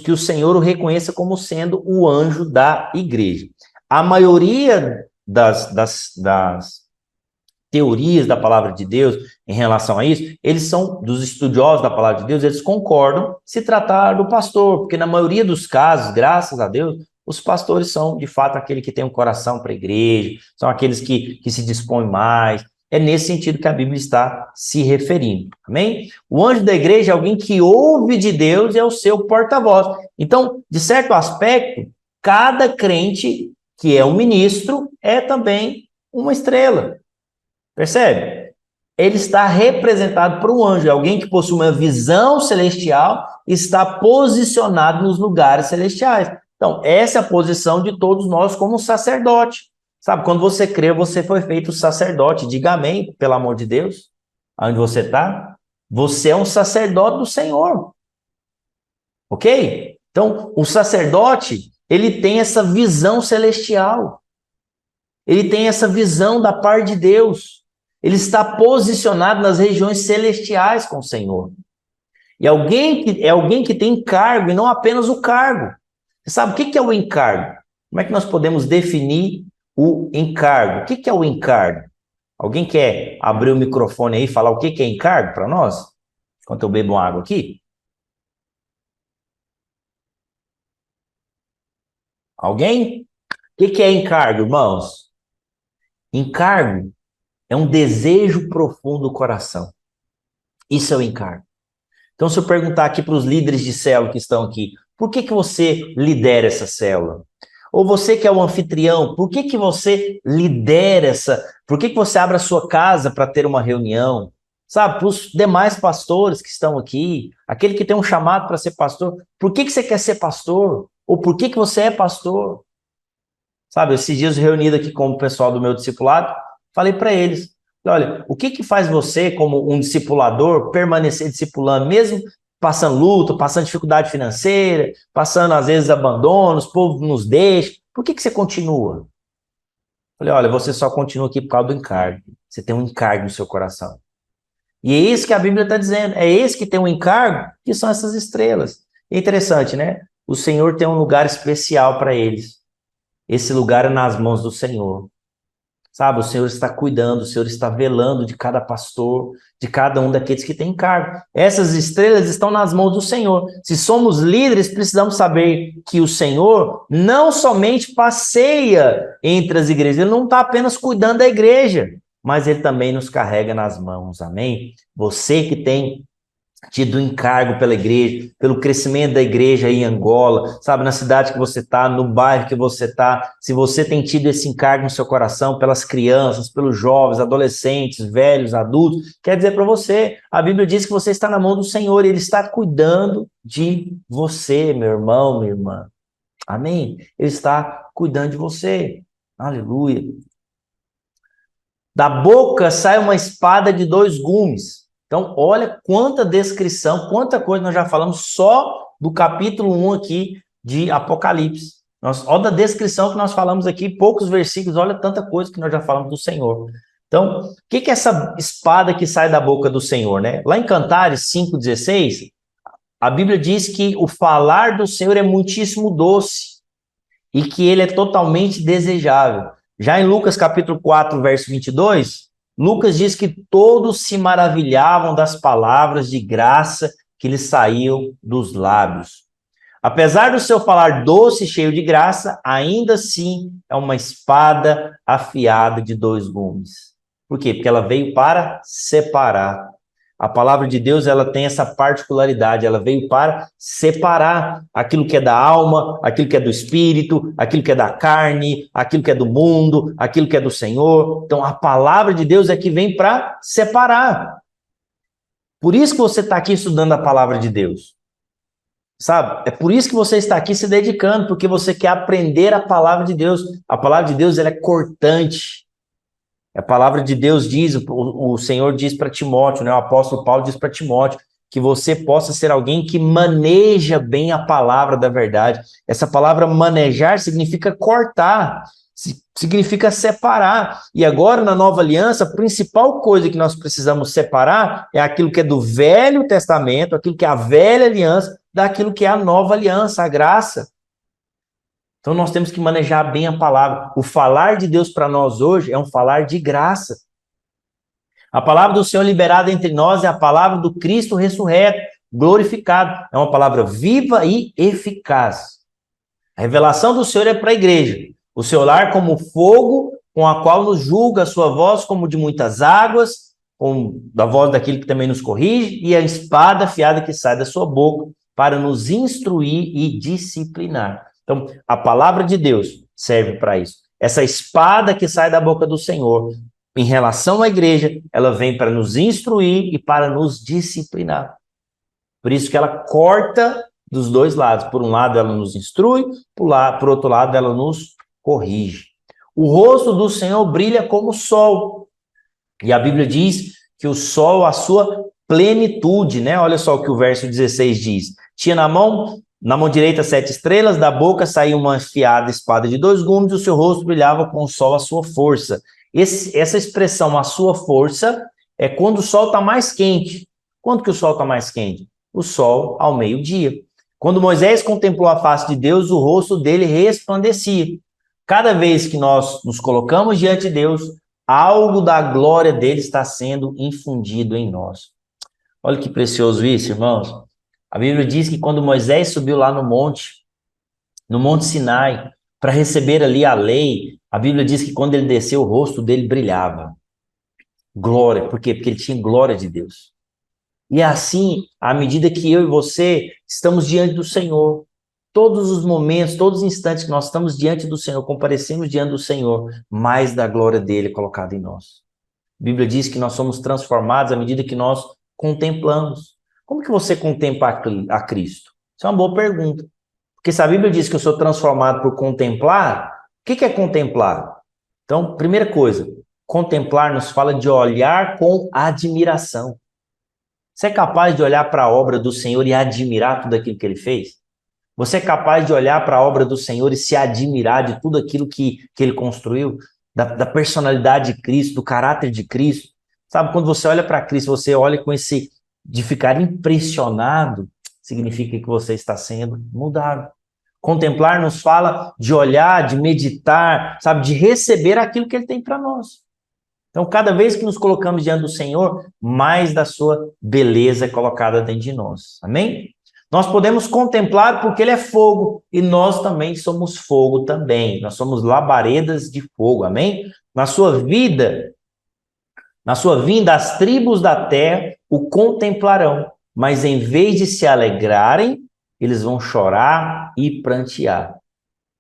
que o Senhor o reconheça como sendo o anjo da igreja. A maioria das teorias da palavra de Deus em relação a isso, eles são, dos estudiosos da palavra de Deus, eles concordam se tratar do pastor, porque na maioria dos casos, graças a Deus, os pastores são, de fato, aquele que tem um coração para a igreja, são aqueles que se dispõem mais. É nesse sentido que a Bíblia está se referindo, amém? O anjo da igreja é alguém que ouve de Deus e é o seu porta-voz. Então, de certo aspecto, cada crente que é um ministro é também uma estrela. Percebe? Ele está representado por um anjo, é alguém que possui uma visão celestial e está posicionado nos lugares celestiais. Então, essa é a posição de todos nós como sacerdote. Sabe, quando você crê, você foi feito sacerdote. Diga amém, pelo amor de Deus. Onde você está? Você é um sacerdote do Senhor. Ok? Então, o sacerdote, ele tem essa visão celestial. Ele tem essa visão da parte de Deus. Ele está posicionado nas regiões celestiais com o Senhor. E é alguém que tem encargo e não apenas o cargo. Você sabe o que é o encargo? Como é que nós podemos definir o encargo? O que é o encargo? Alguém quer abrir o microfone aí e falar o que é encargo para nós? Enquanto eu bebo uma água aqui. Alguém? O que é encargo, irmãos? Encargo é um desejo profundo do coração. Isso é o encargo. Então, se eu perguntar aqui para os líderes de célula que estão aqui, por que você lidera essa célula? Ou você que é o anfitrião, por que você lidera por que você abre a sua casa para ter uma reunião? Sabe, para os demais pastores que estão aqui, aquele que tem um chamado para ser pastor, por que você quer ser pastor? Ou por que você é pastor? Sabe, esses dias reunido aqui com o pessoal do meu discipulado, falei para eles, olha, o que faz você, como um discipulador, permanecer discipulando, mesmo passando luto, passando dificuldade financeira, passando, às vezes, abandonos, o povo nos deixa, por que você continua? Falei, olha, você só continua aqui por causa do encargo. Você tem um encargo no seu coração. E é isso que a Bíblia está dizendo, é esse que tem um encargo, que são essas estrelas. É interessante, né? O Senhor tem um lugar especial para eles. Esse lugar é nas mãos do Senhor. Sabe, o Senhor está cuidando, o Senhor está velando de cada pastor, de cada um daqueles que tem encargo. Essas estrelas estão nas mãos do Senhor. Se somos líderes, precisamos saber que o Senhor não somente passeia entre as igrejas, Ele não está apenas cuidando da igreja, mas Ele também nos carrega nas mãos, amém? Você que tem tido encargo pela igreja, pelo crescimento da igreja aí em Angola, sabe, na cidade que você está, no bairro que você está, se você tem tido esse encargo no seu coração pelas crianças, pelos jovens, adolescentes, velhos, adultos, quer dizer para você, a Bíblia diz que você está na mão do Senhor, Ele está cuidando de você, meu irmão, minha irmã, amém? Ele está cuidando de você, aleluia. Da boca sai uma espada de 2 gumes. Então, olha quanta descrição, quanta coisa nós já falamos só do capítulo 1 aqui de Apocalipse. Olha a descrição que nós falamos aqui, poucos versículos, olha tanta coisa que nós já falamos do Senhor. Então, o que é essa espada que sai da boca do Senhor, né? Lá em Cantares 5,16, a Bíblia diz que o falar do Senhor é muitíssimo doce e que ele é totalmente desejável. Já em Lucas capítulo 4, verso 22, Lucas diz que todos se maravilhavam das palavras de graça que lhes saíam dos lábios. Apesar do seu falar doce e cheio de graça, ainda assim é uma espada afiada de 2 gumes. Por quê? Porque ela veio para separar. A palavra de Deus, ela tem essa particularidade, ela veio para separar aquilo que é da alma, aquilo que é do espírito, aquilo que é da carne, aquilo que é do mundo, aquilo que é do Senhor. Então, a palavra de Deus é que vem para separar. Por isso que você está aqui estudando a palavra de Deus. Sabe? É por isso que você está aqui se dedicando, porque você quer aprender a palavra de Deus. A palavra de Deus, ela é cortante. A palavra de Deus diz, o Senhor diz para Timóteo, né? O apóstolo Paulo diz para Timóteo, que você possa ser alguém que maneja bem a palavra da verdade. Essa palavra manejar significa cortar, significa separar. E agora, na nova aliança, a principal coisa que nós precisamos separar é aquilo que é do Velho Testamento, aquilo que é a velha aliança, daquilo que é a nova aliança, a graça. Então nós temos que manejar bem a palavra. O falar de Deus para nós hoje é um falar de graça. A palavra do Senhor liberada entre nós é a palavra do Cristo ressurreto, glorificado. É uma palavra viva e eficaz. A revelação do Senhor é para a igreja. O seu lar como fogo, com a qual nos julga, a sua voz como de muitas águas, com a voz daquele que também nos corrige, e a espada afiada que sai da sua boca para nos instruir e disciplinar. Então, a palavra de Deus serve para isso. Essa espada que sai da boca do Senhor, em relação à igreja, ela vem para nos instruir e para nos disciplinar. Por isso que ela corta dos dois lados. Por um lado, ela nos instrui, por outro lado, ela nos corrige. O rosto do Senhor brilha como o sol. E a Bíblia diz que o sol, a sua plenitude, né? Olha só o que o verso 16 diz. Tinha na mão direita 7 estrelas, da boca saía uma afiada espada de 2 gumes, e o seu rosto brilhava com o sol, a sua força. Essa expressão, a sua força, é quando o sol está mais quente. Quando que o sol está mais quente? O sol ao meio-dia. Quando Moisés contemplou a face de Deus, o rosto dele resplandecia. Cada vez que nós nos colocamos diante de Deus, algo da glória dele está sendo infundido em nós. Olha que precioso isso, irmãos. A Bíblia diz que quando Moisés subiu lá no Monte Sinai, para receber ali a lei, a Bíblia diz que quando ele desceu, o rosto dele brilhava. Glória. Por quê? Porque ele tinha glória de Deus. E é assim, à medida que eu e você estamos diante do Senhor, todos os momentos, todos os instantes que nós estamos diante do Senhor, comparecemos diante do Senhor, mais da glória dele é colocada em nós. A Bíblia diz que nós somos transformados à medida que nós contemplamos. Como que você contempla a Cristo? Isso é uma boa pergunta. Porque se a Bíblia diz que eu sou transformado por contemplar, o que é contemplar? Então, primeira coisa, contemplar nos fala de olhar com admiração. Você é capaz de olhar para a obra do Senhor e admirar tudo aquilo que ele fez? Você é capaz de olhar para a obra do Senhor e se admirar de tudo aquilo que ele construiu? Da personalidade de Cristo, do caráter de Cristo? Sabe, quando você olha para Cristo, você olha com esse de ficar impressionado, significa que você está sendo mudado. Contemplar nos fala de olhar, de meditar, sabe, de receber aquilo que ele tem para nós. Então, cada vez que nos colocamos diante do Senhor, mais da sua beleza é colocada dentro de nós. Amém? Nós podemos contemplar porque ele é fogo e nós também somos fogo também. Nós somos labaredas de fogo. Amém? Na sua vinda, as tribos da terra o contemplarão, mas em vez de se alegrarem, eles vão chorar e prantear.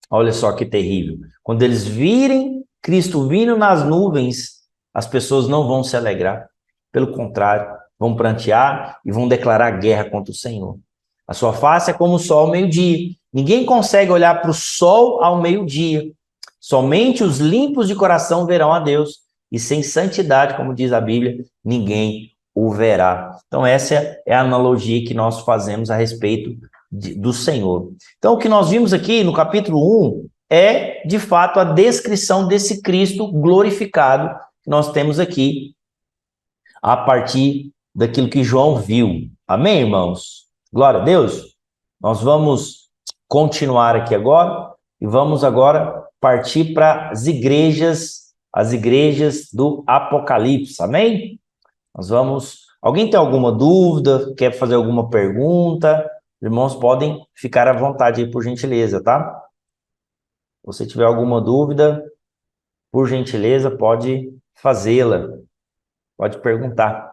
Olha só que terrível. Quando eles virem Cristo vindo nas nuvens, as pessoas não vão se alegrar. Pelo contrário, vão prantear e vão declarar guerra contra o Senhor. A sua face é como o sol ao meio-dia. Ninguém consegue olhar para o sol ao meio-dia. Somente os limpos de coração verão a Deus. E sem santidade, como diz a Bíblia, ninguém o verá. Então essa é a analogia que nós fazemos a respeito do Senhor. Então o que nós vimos aqui no capítulo 1 é, de fato, a descrição desse Cristo glorificado que nós temos aqui a partir daquilo que João viu. Amém, irmãos? Glória a Deus. Nós vamos continuar aqui agora e vamos agora partir para as igrejas do Apocalipse. Amém? Nós vamos... Alguém tem alguma dúvida? Quer fazer alguma pergunta? Irmãos, podem ficar à vontade aí, por gentileza, tá? Se você tiver alguma dúvida, por gentileza, pode fazê-la. Pode perguntar.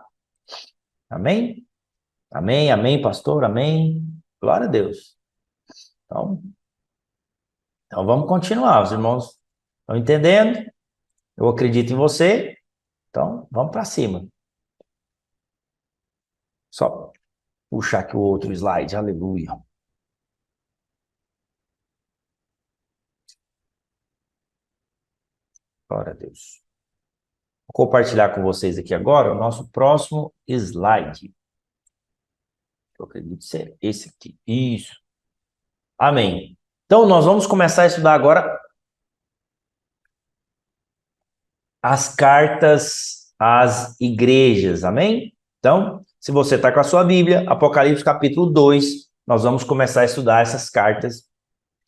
Amém? Amém, amém, pastor, amém. Glória a Deus. Então vamos continuar. Os irmãos estão entendendo? Eu acredito em você. Então, vamos para cima. Só puxar aqui o outro slide. Aleluia. Glória a Deus. Vou compartilhar com vocês aqui agora o nosso próximo slide. Eu acredito ser esse aqui. Isso. Amém. Então, nós vamos começar a estudar agora as cartas às igrejas. Amém? Então, se você está com a sua Bíblia, Apocalipse capítulo 2, nós vamos começar a estudar essas cartas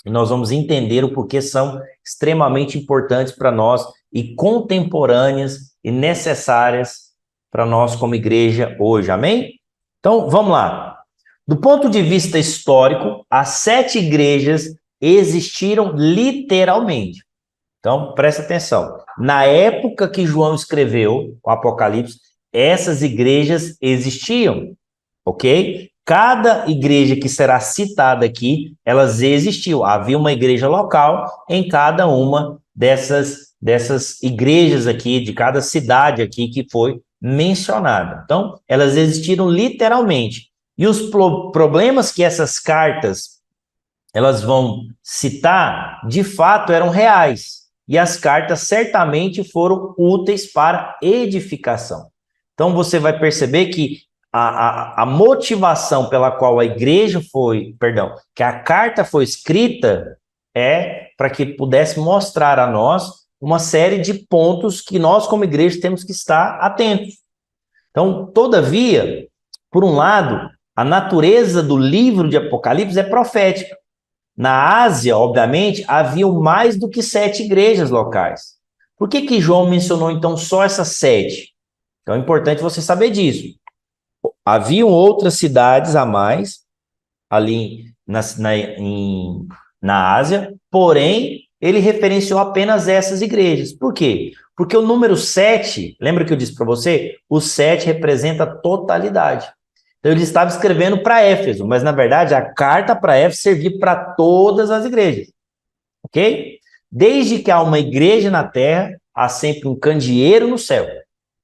e nós vamos entender o porquê são extremamente importantes para nós e contemporâneas e necessárias para nós como igreja hoje. Amém? Então, vamos lá. Do ponto de vista histórico, as 7 igrejas existiram literalmente. Então, presta atenção. Na época que João escreveu o Apocalipse, essas igrejas existiam, ok? Cada igreja que será citada aqui, elas existiam. Havia uma igreja local em cada uma dessas igrejas aqui, de cada cidade aqui que foi mencionada. Então, elas existiram literalmente. E os problemas que essas cartas elas vão citar, de fato, eram reais. E as cartas certamente foram úteis para edificação. Então, você vai perceber que a motivação pela qual a igreja que a carta foi escrita é para que pudesse mostrar a nós uma série de pontos que nós, como igreja, temos que estar atentos. Então, todavia, por um lado, a natureza do livro de Apocalipse é profética. Na Ásia, obviamente, haviam mais do que 7 igrejas locais. Por que João mencionou, então, só essas 7? Então, é importante você saber disso. Haviam outras cidades a mais ali na Ásia, porém, ele referenciou apenas essas igrejas. Por quê? Porque o número 7, lembra que eu disse para você? O 7 representa a totalidade. Então, ele estava escrevendo para Éfeso, mas, na verdade, a carta para Éfeso servia para todas as igrejas, ok? Desde que há uma igreja na terra, há sempre um candeeiro no céu.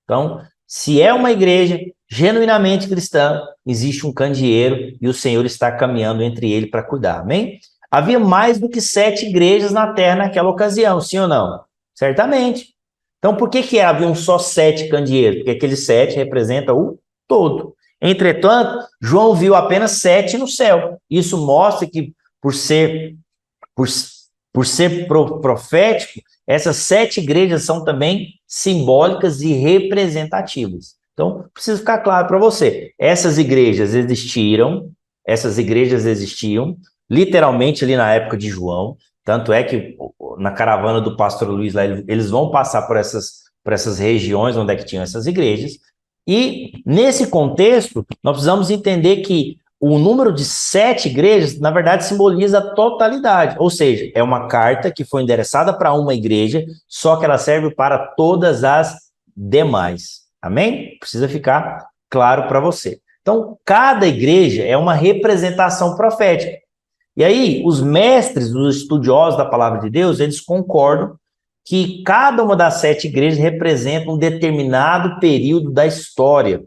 Então, se é uma igreja genuinamente cristã, existe um candeeiro e o Senhor está caminhando entre ele para cuidar, amém? Havia mais do que 7 igrejas na terra naquela ocasião, sim ou não? Certamente. Então, por que haviam só 7 candeeiros? Porque aqueles 7 representam o todo. Entretanto, João viu apenas 7 no céu. Isso mostra que, por ser profético, essas 7 igrejas são também simbólicas e representativas. Então, precisa ficar claro para você. Essas igrejas existiam, literalmente ali na época de João. Tanto é que na caravana do pastor Luiz, lá, eles vão passar por essas regiões onde é que tinham essas igrejas. E, nesse contexto, nós precisamos entender que o número de 7 igrejas, na verdade, simboliza a totalidade. Ou seja, é uma carta que foi endereçada para uma igreja, só que ela serve para todas as demais. Amém? Precisa ficar claro para você. Então, cada igreja é uma representação profética. E aí, os mestres, os estudiosos da palavra de Deus, eles concordam que cada uma das 7 igrejas representa um determinado período da história.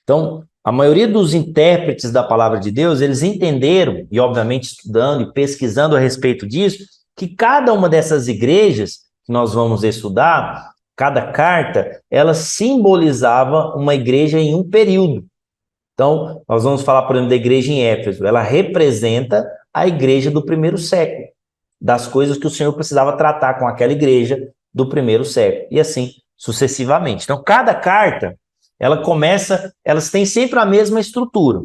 Então, a maioria dos intérpretes da palavra de Deus, eles entenderam, e obviamente estudando e pesquisando a respeito disso, que cada uma dessas igrejas que nós vamos estudar, cada carta, ela simbolizava uma igreja em um período. Então, nós vamos falar, por exemplo, da igreja em Éfeso. Ela representa a igreja do primeiro século, das coisas que o Senhor precisava tratar com aquela igreja do primeiro século, e assim sucessivamente. Então, cada carta, elas têm sempre a mesma estrutura.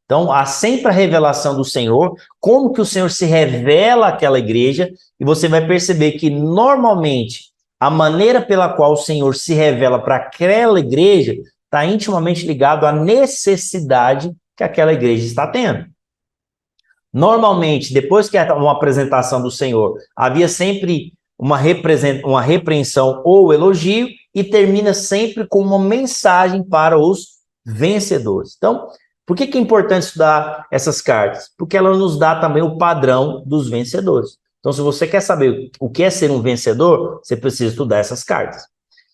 Então, há sempre a revelação do Senhor, como que o Senhor se revela àquela igreja, e você vai perceber que, normalmente, a maneira pela qual o Senhor se revela para aquela igreja está intimamente ligado à necessidade que aquela igreja está tendo. Normalmente, depois que há uma apresentação do Senhor, havia sempre uma repreensão ou elogio e termina sempre com uma mensagem para os vencedores. Então, por que é importante estudar essas cartas? Porque ela nos dá também o padrão dos vencedores. Então, se você quer saber o que é ser um vencedor, você precisa estudar essas cartas.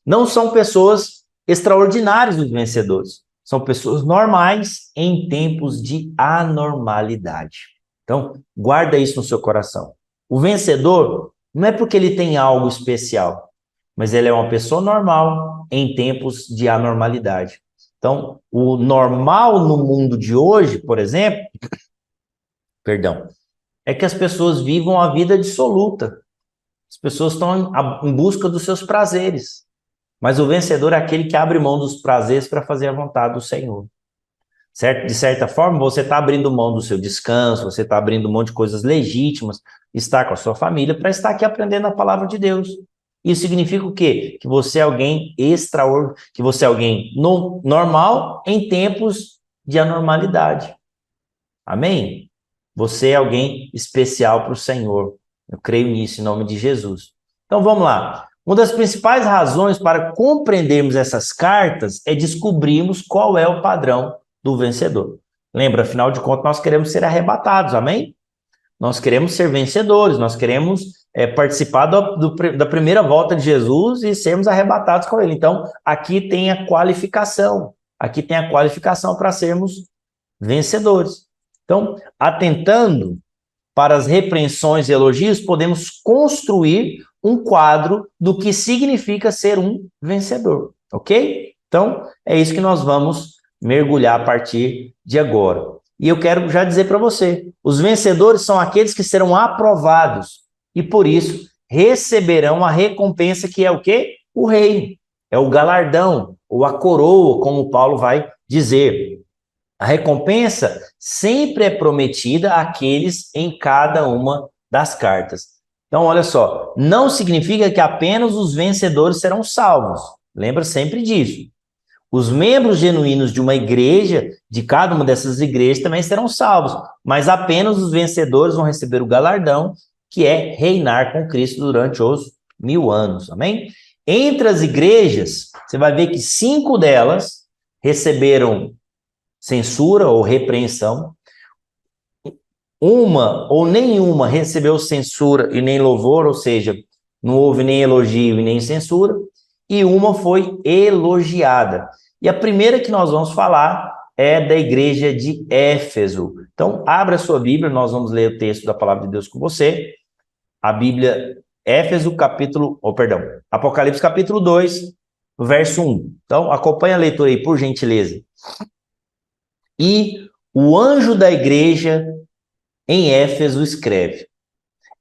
Não são pessoas extraordinárias os vencedores. São pessoas normais em tempos de anormalidade. Então, guarda isso no seu coração. O vencedor não é porque ele tem algo especial, mas ele é uma pessoa normal em tempos de anormalidade. Então, o normal no mundo de hoje, por exemplo, é que as pessoas vivam a vida dissoluta. As pessoas estão em busca dos seus prazeres. Mas o vencedor é aquele que abre mão dos prazeres para fazer a vontade do Senhor. Certo? De certa forma, você está abrindo mão do seu descanso, você está abrindo mão de coisas legítimas, estar com a sua família, para estar aqui aprendendo a palavra de Deus. Isso significa o quê? Que você é alguém extraordinário, que você é alguém normal em tempos de anormalidade. Amém? Você é alguém especial para o Senhor. Eu creio nisso, em nome de Jesus. Então vamos lá. Uma das principais razões para compreendermos essas cartas é descobrirmos qual é o padrão do vencedor. Lembra, afinal de contas, nós queremos ser arrebatados, amém? Nós queremos ser vencedores, nós queremos participar da primeira volta de Jesus e sermos arrebatados com ele. Então, aqui tem a qualificação para sermos vencedores. Então, atentando para as repreensões e elogios, podemos construir um quadro do que significa ser um vencedor, ok? Então, é isso que nós vamos mergulhar a partir de agora. E eu quero já dizer para você, os vencedores são aqueles que serão aprovados e, por isso, receberão a recompensa que é o quê? O reino, é o galardão, ou a coroa, como Paulo vai dizer. A recompensa sempre é prometida àqueles em cada uma das cartas. Então, olha só, não significa que apenas os vencedores serão salvos. Lembra sempre disso. Os membros genuínos de uma igreja, de cada uma dessas igrejas, também serão salvos, mas apenas os vencedores vão receber o galardão, que é reinar com Cristo durante os 1000 anos, amém? Entre as igrejas, você vai ver que 5 delas receberam censura ou repreensão, uma ou nenhuma recebeu censura e nem louvor, ou seja, não houve nem elogio e nem censura, e uma foi elogiada. E a primeira que nós vamos falar é da igreja de Éfeso. Então, abra a sua Bíblia, nós vamos ler o texto da palavra de Deus com você. A Bíblia, Apocalipse capítulo 2, verso 1. Então, acompanhe a leitura aí, por gentileza. E o anjo da igreja em Éfeso escreve: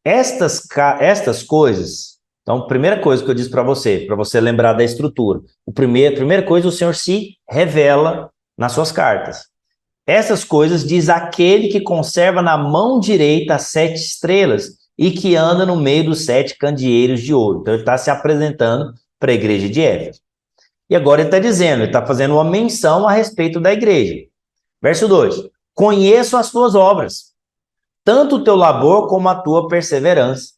estas coisas. Então, primeira coisa que eu disse para você lembrar da estrutura. Primeira coisa, o Senhor se revela nas suas cartas. Essas coisas diz aquele que conserva na mão direita as 7 estrelas e que anda no meio dos 7 candeeiros de ouro. Então, ele está se apresentando para a igreja de Éfeso. E agora ele está dizendo, ele está fazendo uma menção a respeito da igreja. Verso 2: conheço as tuas obras, tanto o teu labor como a tua perseverança,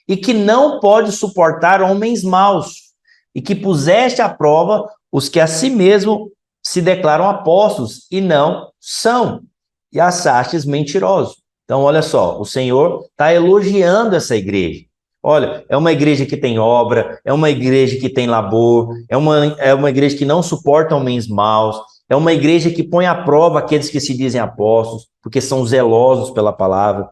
e que não pode suportar homens maus, e que puseste à prova os que a si mesmo se declaram apóstolos e não são, e achastes mentirosos. Então, olha só, o Senhor está elogiando essa igreja. Olha, é uma igreja que tem obra, é uma igreja que tem labor, é uma igreja que não suporta homens maus, é uma igreja que põe à prova aqueles que se dizem apóstolos, porque são zelosos pela palavra.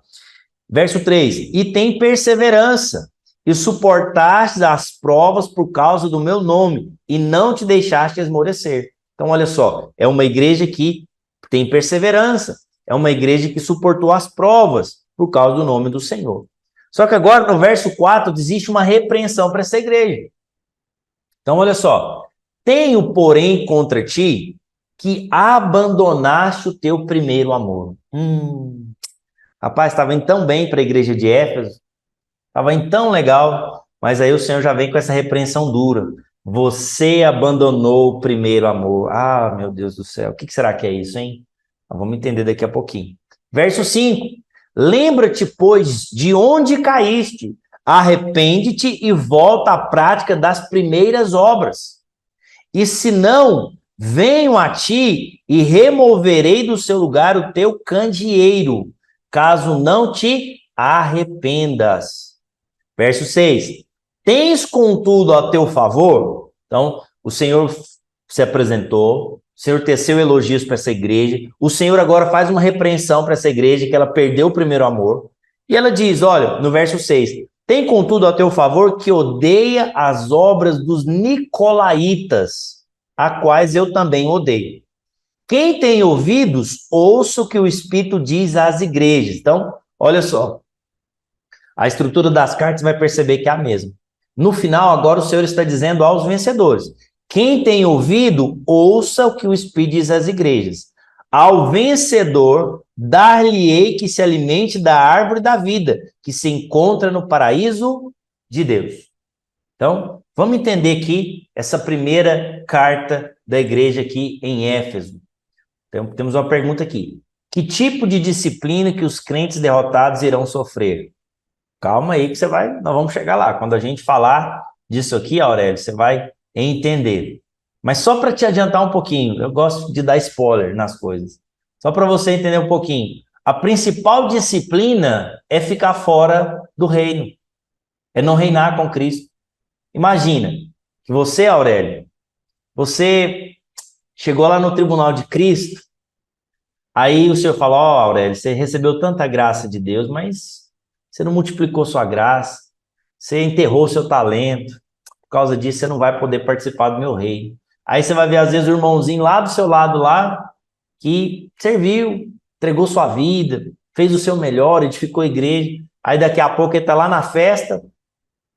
Verso 3: e tem perseverança, e suportaste as provas por causa do meu nome, e não te deixaste esmorecer. Então, olha só, é uma igreja que tem perseverança, é uma igreja que suportou as provas por causa do nome do Senhor. Só que agora, no verso 4, existe uma repreensão para essa igreja. Então, olha só, tenho, porém, contra ti que abandonaste o teu primeiro amor. Rapaz, estava indo tão bem para a igreja de Éfeso, estava indo tão legal, mas aí o Senhor já vem com essa repreensão dura. Você abandonou o primeiro amor. Ah, meu Deus do céu, o que será que é isso, hein? Vamos entender daqui a pouquinho. Verso 5: lembra-te, pois, de onde caíste, arrepende-te e volta à prática das primeiras obras. E se não, venho a ti e removerei do seu lugar o teu candeeiro, caso não te arrependas. Verso 6: tens contudo a teu favor. Então, o Senhor se apresentou, o Senhor teceu elogios para essa igreja, o Senhor agora faz uma repreensão para essa igreja, que ela perdeu o primeiro amor, e ela diz, olha, no verso 6, tem contudo a teu favor que odeia as obras dos nicolaítas, a quais eu também odeio. Quem tem ouvidos, ouça o que o Espírito diz às igrejas. Então, olha só, a estrutura das cartas vai perceber que é a mesma. No final, agora o Senhor está dizendo aos vencedores: quem tem ouvido, ouça o que o Espírito diz às igrejas. Ao vencedor, dar-lhe-ei que se alimente da árvore da vida, que se encontra no paraíso de Deus. Então, vamos entender aqui essa primeira carta da igreja aqui em Éfeso. Então, temos uma pergunta aqui. Que tipo de disciplina que os crentes derrotados irão sofrer? Calma aí que nós vamos chegar lá. Quando a gente falar disso aqui, Aurélio, você vai entender. Mas só para te adiantar um pouquinho, eu gosto de dar spoiler nas coisas. Só para você entender um pouquinho. A principal disciplina é ficar fora do reino. É não reinar com Cristo. Imagina que você, Aurélio, você chegou lá no tribunal de Cristo, aí o Senhor falou: ó, Aurélio, você recebeu tanta graça de Deus, mas você não multiplicou sua graça, você enterrou seu talento, por causa disso você não vai poder participar do meu reino. Aí você vai ver, às vezes, o irmãozinho lá do seu lado lá, que serviu, entregou sua vida, fez o seu melhor, edificou a igreja, aí daqui a pouco ele está lá na festa,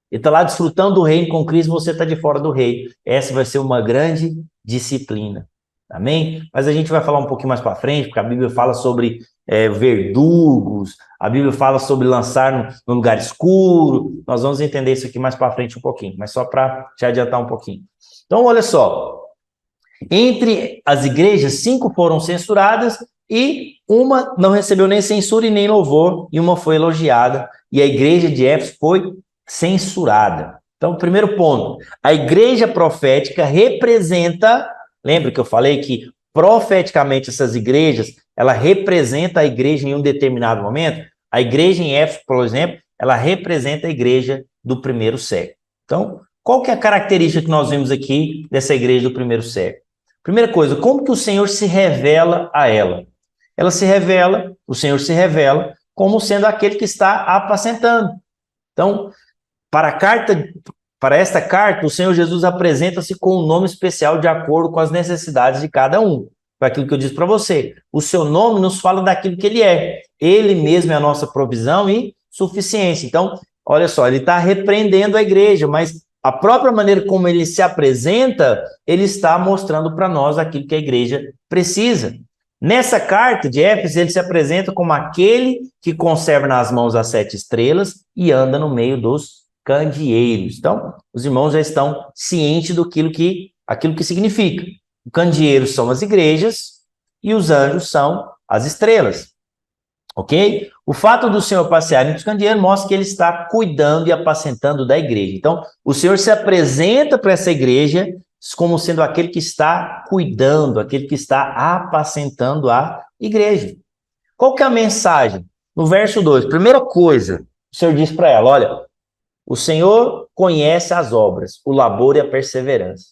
ele está lá desfrutando do reino com Cristo, você está de fora do reino. Essa vai ser uma grande disciplina. Amém? Mas a gente vai falar um pouquinho mais para frente, porque a Bíblia fala sobre verdugos, a Bíblia fala sobre lançar no lugar escuro. Nós vamos entender isso aqui mais para frente um pouquinho, mas só para te adiantar um pouquinho. Então, olha só. Entre as igrejas, 5 foram censuradas e uma não recebeu nem censura e nem louvor, e uma foi elogiada, e a igreja de Éfeso foi censurada. Então, primeiro ponto, a igreja profética representa, lembra que eu falei que profeticamente essas igrejas, ela representa a igreja em um determinado momento? A igreja em Éfeso, por exemplo, ela representa a igreja do primeiro século. Então, qual que é a característica que nós vemos aqui dessa igreja do primeiro século? Primeira coisa, como que o Senhor se revela a ela? Ela se revela, o Senhor se revela como sendo aquele que está apacentando. Então, para esta carta, o Senhor Jesus apresenta-se com um nome especial de acordo com as necessidades de cada um. Foi aquilo que eu disse para você. O seu nome nos fala daquilo que ele é. Ele mesmo é a nossa provisão e suficiência. Então, olha só, ele está repreendendo a igreja, mas a própria maneira como ele se apresenta, ele está mostrando para nós aquilo que a igreja precisa. Nessa carta de Éfeso, ele se apresenta como aquele que conserva nas mãos as 7 estrelas e anda no meio dos candeeiros. Então, os irmãos já estão cientes aquilo que significa. Os candeeiros são as igrejas e os anjos são as estrelas. Ok? O fato do Senhor passear entre os candeeiros mostra que ele está cuidando e apacentando da igreja. Então, o Senhor se apresenta para essa igreja como sendo aquele que está cuidando, aquele que está apacentando a igreja. Qual que é a mensagem? No verso 2, primeira coisa, o Senhor diz para ela: olha, o Senhor conhece as obras, o labor e a perseverança.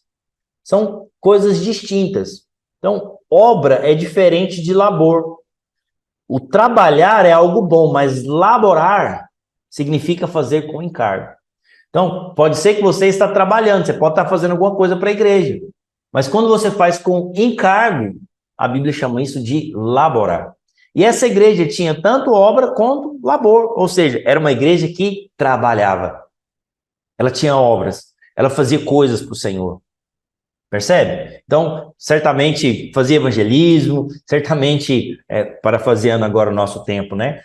São coisas distintas. Então, obra é diferente de labor. O trabalhar é algo bom, mas laborar significa fazer com encargo. Então, pode ser que você está trabalhando, você pode estar fazendo alguma coisa para a igreja, mas quando você faz com encargo, a Bíblia chama isso de laborar. E essa igreja tinha tanto obra quanto labor, ou seja, era uma igreja que trabalhava. Ela tinha obras, ela fazia coisas para o Senhor. Percebe? Então, certamente fazia evangelismo, certamente, parafraseando agora o nosso tempo, né?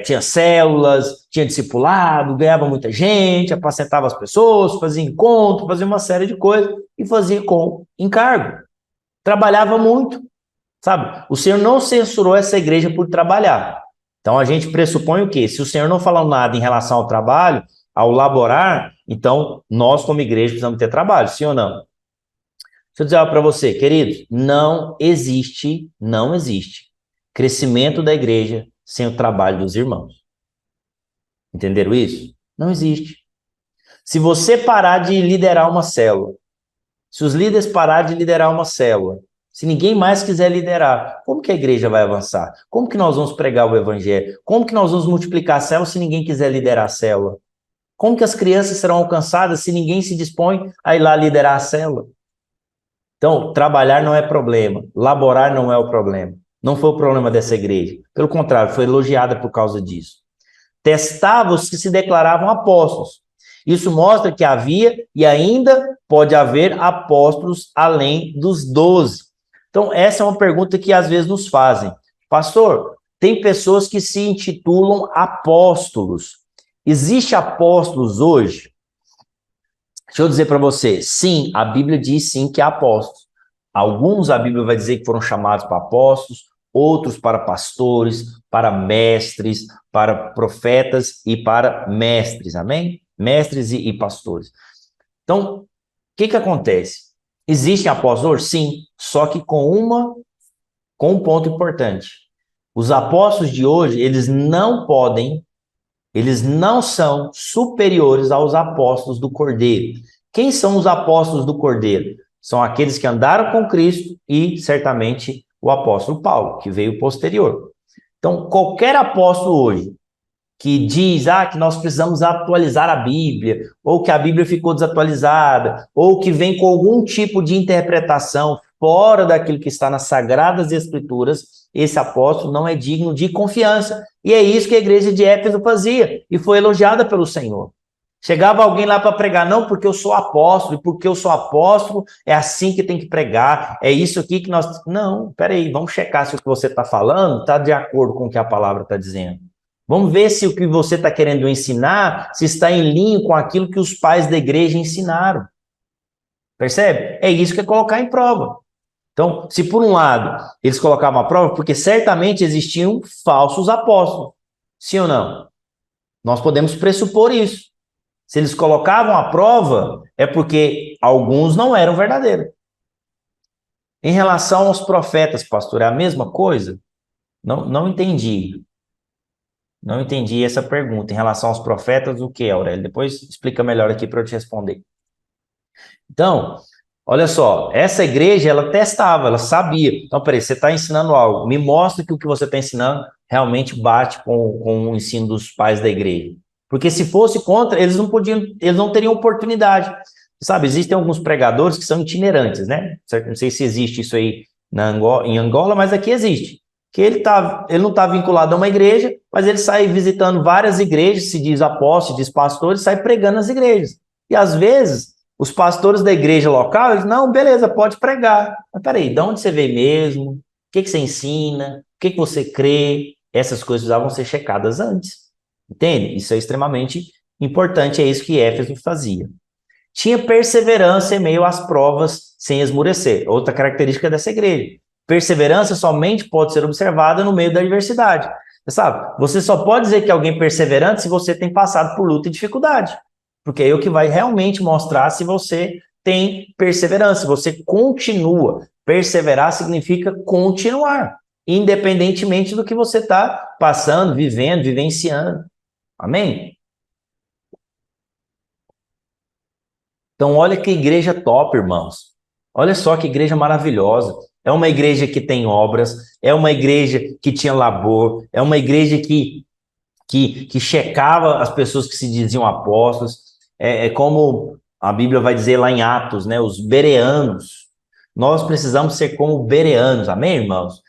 Tinha células, tinha discipulado, ganhava muita gente, apacentava as pessoas, fazia encontro, fazia uma série de coisas e fazia com encargo. Trabalhava muito, sabe? O Senhor não censurou essa igreja por trabalhar. Então, a gente pressupõe o quê? Se o Senhor não falou nada em relação ao trabalho, ao laborar, então nós, como igreja, precisamos ter trabalho, sim ou não? Deixa eu dizer algo para você, queridos, não existe crescimento da igreja sem o trabalho dos irmãos. Entenderam isso? Não existe. Se você parar de liderar uma célula, se os líderes pararem de liderar uma célula, se ninguém mais quiser liderar, como que a igreja vai avançar? Como que nós vamos pregar o evangelho? Como que nós vamos multiplicar a célula se ninguém quiser liderar a célula? Como que as crianças serão alcançadas se ninguém se dispõe a ir lá liderar a célula? Então, trabalhar não é problema, laborar não é o problema. Não foi o problema dessa igreja. Pelo contrário, foi elogiada por causa disso. Testava os que se declaravam apóstolos. Isso mostra que havia e ainda pode haver apóstolos além dos 12. Então, essa é uma pergunta que às vezes nos fazem. Pastor, tem pessoas que se intitulam apóstolos. Existe apóstolos hoje? Deixa eu dizer para você, sim, a Bíblia diz sim que há apóstolos. Alguns a Bíblia vai dizer que foram chamados para apóstolos, outros para pastores, para mestres, para profetas e para mestres, amém? Mestres e pastores. Então, o que acontece? Existem apóstolos? Sim, só que com um ponto importante. Os apóstolos de hoje, eles não são superiores aos apóstolos do Cordeiro. Quem são os apóstolos do Cordeiro? São aqueles que andaram com Cristo e, certamente, o apóstolo Paulo, que veio posterior. Então, qualquer apóstolo hoje que diz que nós precisamos atualizar a Bíblia, ou que a Bíblia ficou desatualizada, ou que vem com algum tipo de interpretação fora daquilo que está nas Sagradas Escrituras, esse apóstolo não é digno de confiança. E é isso que a igreja de Éfeso fazia, e foi elogiada pelo Senhor. Chegava alguém lá para pregar, não, porque eu sou apóstolo, e porque eu sou apóstolo, é assim que tem que pregar, é isso aqui que nós... Não, peraí, vamos checar se o que você está falando está de acordo com o que a palavra está dizendo. Vamos ver se o que você está querendo ensinar se está em linha com aquilo que os pais da igreja ensinaram. Percebe? É isso que é colocar em prova. Então, se por um lado eles colocavam a prova, porque certamente existiam falsos apóstolos. Sim ou não? Nós podemos pressupor isso. Se eles colocavam a prova, é porque alguns não eram verdadeiros. Em relação aos profetas, pastor, é a mesma coisa? Não entendi. Não entendi essa pergunta. Em relação aos profetas, o que, Aurélio? Depois explica melhor aqui para eu te responder. Então, olha só, essa igreja, ela testava, ela sabia. Então, peraí, você está ensinando algo, me mostra que o que você está ensinando realmente bate com o ensino dos pais da igreja. Porque se fosse contra, eles não teriam oportunidade. Sabe, existem alguns pregadores que são itinerantes, né? Não sei se existe isso aí em Angola, mas aqui existe. Que ele não está vinculado a uma igreja, mas ele sai visitando várias igrejas, se diz apóstolo, se diz pastor, e sai pregando nas igrejas. E às vezes, os pastores da igreja local, eles, não, beleza, pode pregar. Mas peraí, de onde você veio mesmo? O que você ensina? O que você crê? Essas coisas precisavam ser checadas antes. Entende? Isso é extremamente importante, é isso que Éfeso fazia. Tinha perseverança em meio às provas sem esmurecer. Outra característica dessa igreja. Perseverança somente pode ser observada no meio da adversidade. Você sabe, você só pode dizer que alguém é perseverante se você tem passado por luta e dificuldade. Porque é o que vai realmente mostrar se você tem perseverança, se você continua. Perseverar significa continuar, independentemente do que você está passando, vivendo, vivenciando. Amém? Então, olha que igreja top, irmãos. Olha só que igreja maravilhosa. É uma igreja que tem obras, é uma igreja que tinha labor, é uma igreja que checava as pessoas que se diziam apóstolos. É como a Bíblia vai dizer lá em Atos, né? Os bereanos. Nós precisamos ser como bereanos, amém, irmãos?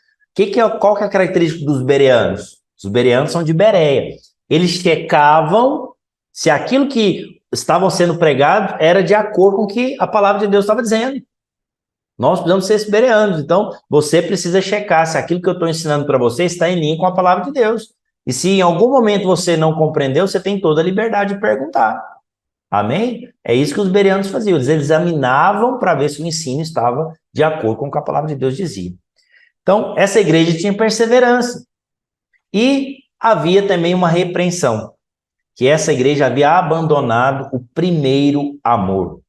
Qual que é a característica dos bereanos? Os bereanos são de Bereia. Eles checavam se aquilo que estavam sendo pregado era de acordo com o que a palavra de Deus estava dizendo. Nós precisamos ser esses bereanos. Então, você precisa checar se aquilo que eu estou ensinando para você está em linha com a palavra de Deus. E se em algum momento você não compreendeu, você tem toda a liberdade de perguntar. Amém? É isso que os bereanos faziam. Eles examinavam para ver se o ensino estava de acordo com o que a palavra de Deus dizia. Então, essa igreja tinha perseverança. E havia também uma repreensão, que essa igreja havia abandonado o primeiro amor.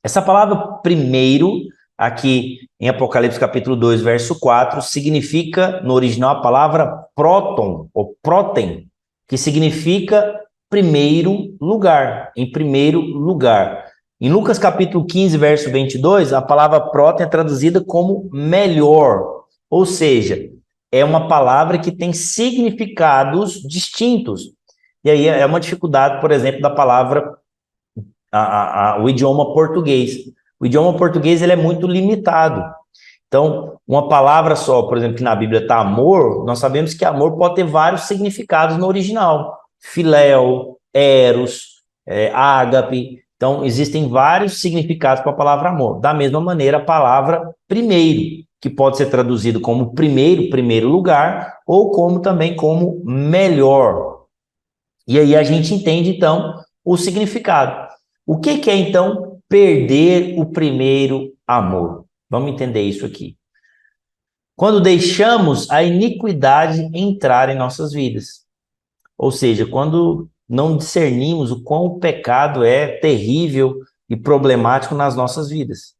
Essa palavra primeiro, aqui em Apocalipse capítulo 2, verso 4, significa, no original, a palavra próton, ou próten, que significa primeiro lugar, em primeiro lugar. Em Lucas capítulo 15, verso 22, a palavra próton é traduzida como melhor, ou seja, é uma palavra que tem significados distintos. E aí é uma dificuldade, por exemplo, da palavra, o idioma português. O idioma português ele é muito limitado. Então, uma palavra só, por exemplo, que na Bíblia está amor, nós sabemos que amor pode ter vários significados no original. Filéu, eros, ágape. Então, existem vários significados para a palavra amor. Da mesma maneira, a palavra primeiro, que pode ser traduzido como primeiro, primeiro lugar, ou como também como melhor. E aí a gente entende, então, o significado. O que é, então, perder o primeiro amor? Vamos entender isso aqui. Quando deixamos a iniquidade entrar em nossas vidas. Ou seja, quando não discernimos o quão o pecado é terrível e problemático nas nossas vidas.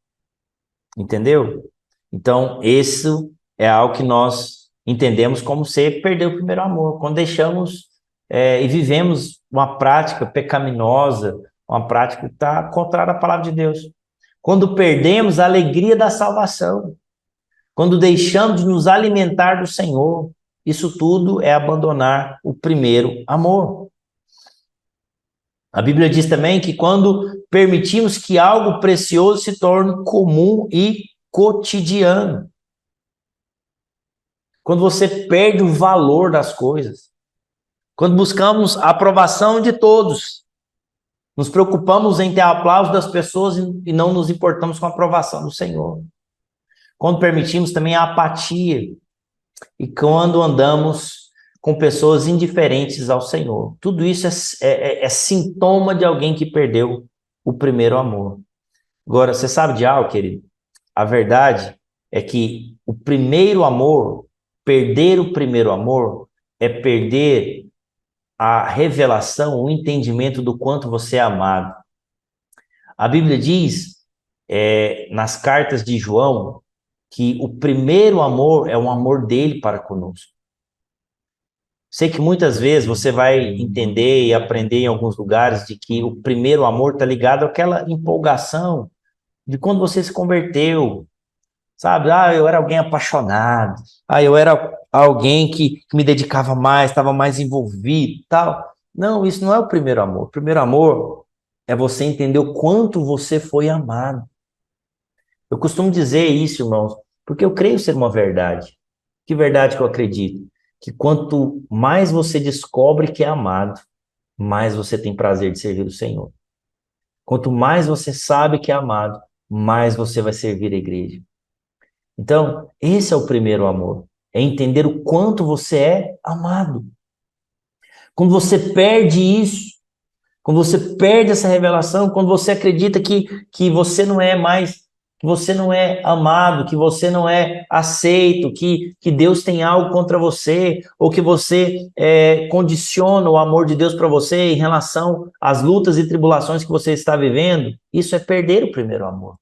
Entendeu? Então, isso é algo que nós entendemos como ser perder o primeiro amor. Quando deixamos e vivemos uma prática pecaminosa, uma prática que está contrária à palavra de Deus. Quando perdemos a alegria da salvação. Quando deixamos de nos alimentar do Senhor. Isso tudo é abandonar o primeiro amor. A Bíblia diz também que quando permitimos que algo precioso se torne comum e cotidiano. Quando você perde o valor das coisas. Quando buscamos a aprovação de todos. Nos preocupamos em ter aplauso das pessoas e não nos importamos com a aprovação do Senhor. Quando permitimos também a apatia. E quando andamos com pessoas indiferentes ao Senhor. Tudo isso é sintoma de alguém que perdeu o primeiro amor. Agora, você sabe de algo, querido? A verdade é que o primeiro amor, perder o primeiro amor, é perder a revelação, o entendimento do quanto você é amado. A Bíblia diz, nas cartas de João, que o primeiro amor é o amor dele para conosco. Sei que muitas vezes você vai entender e aprender em alguns lugares de que o primeiro amor está ligado àquela empolgação de quando você se converteu, sabe? Eu era alguém apaixonado, eu era alguém que me dedicava mais, estava mais envolvido, tal. Não, isso não é o primeiro amor. O primeiro amor é você entender o quanto você foi amado. Eu costumo dizer isso, irmãos, porque eu creio ser uma verdade. Que verdade que eu acredito? Que quanto mais você descobre que é amado, mais você tem prazer de servir o Senhor. Quanto mais você sabe que é amado, mais você vai servir a igreja. Então, esse é o primeiro amor. É entender o quanto você é amado. Quando você perde isso, quando você perde essa revelação, quando você acredita que você não é mais, que você não é amado, que você não é aceito, que Deus tem algo contra você, ou que você condiciona o amor de Deus para você em relação às lutas e tribulações que você está vivendo, isso é perder o primeiro amor.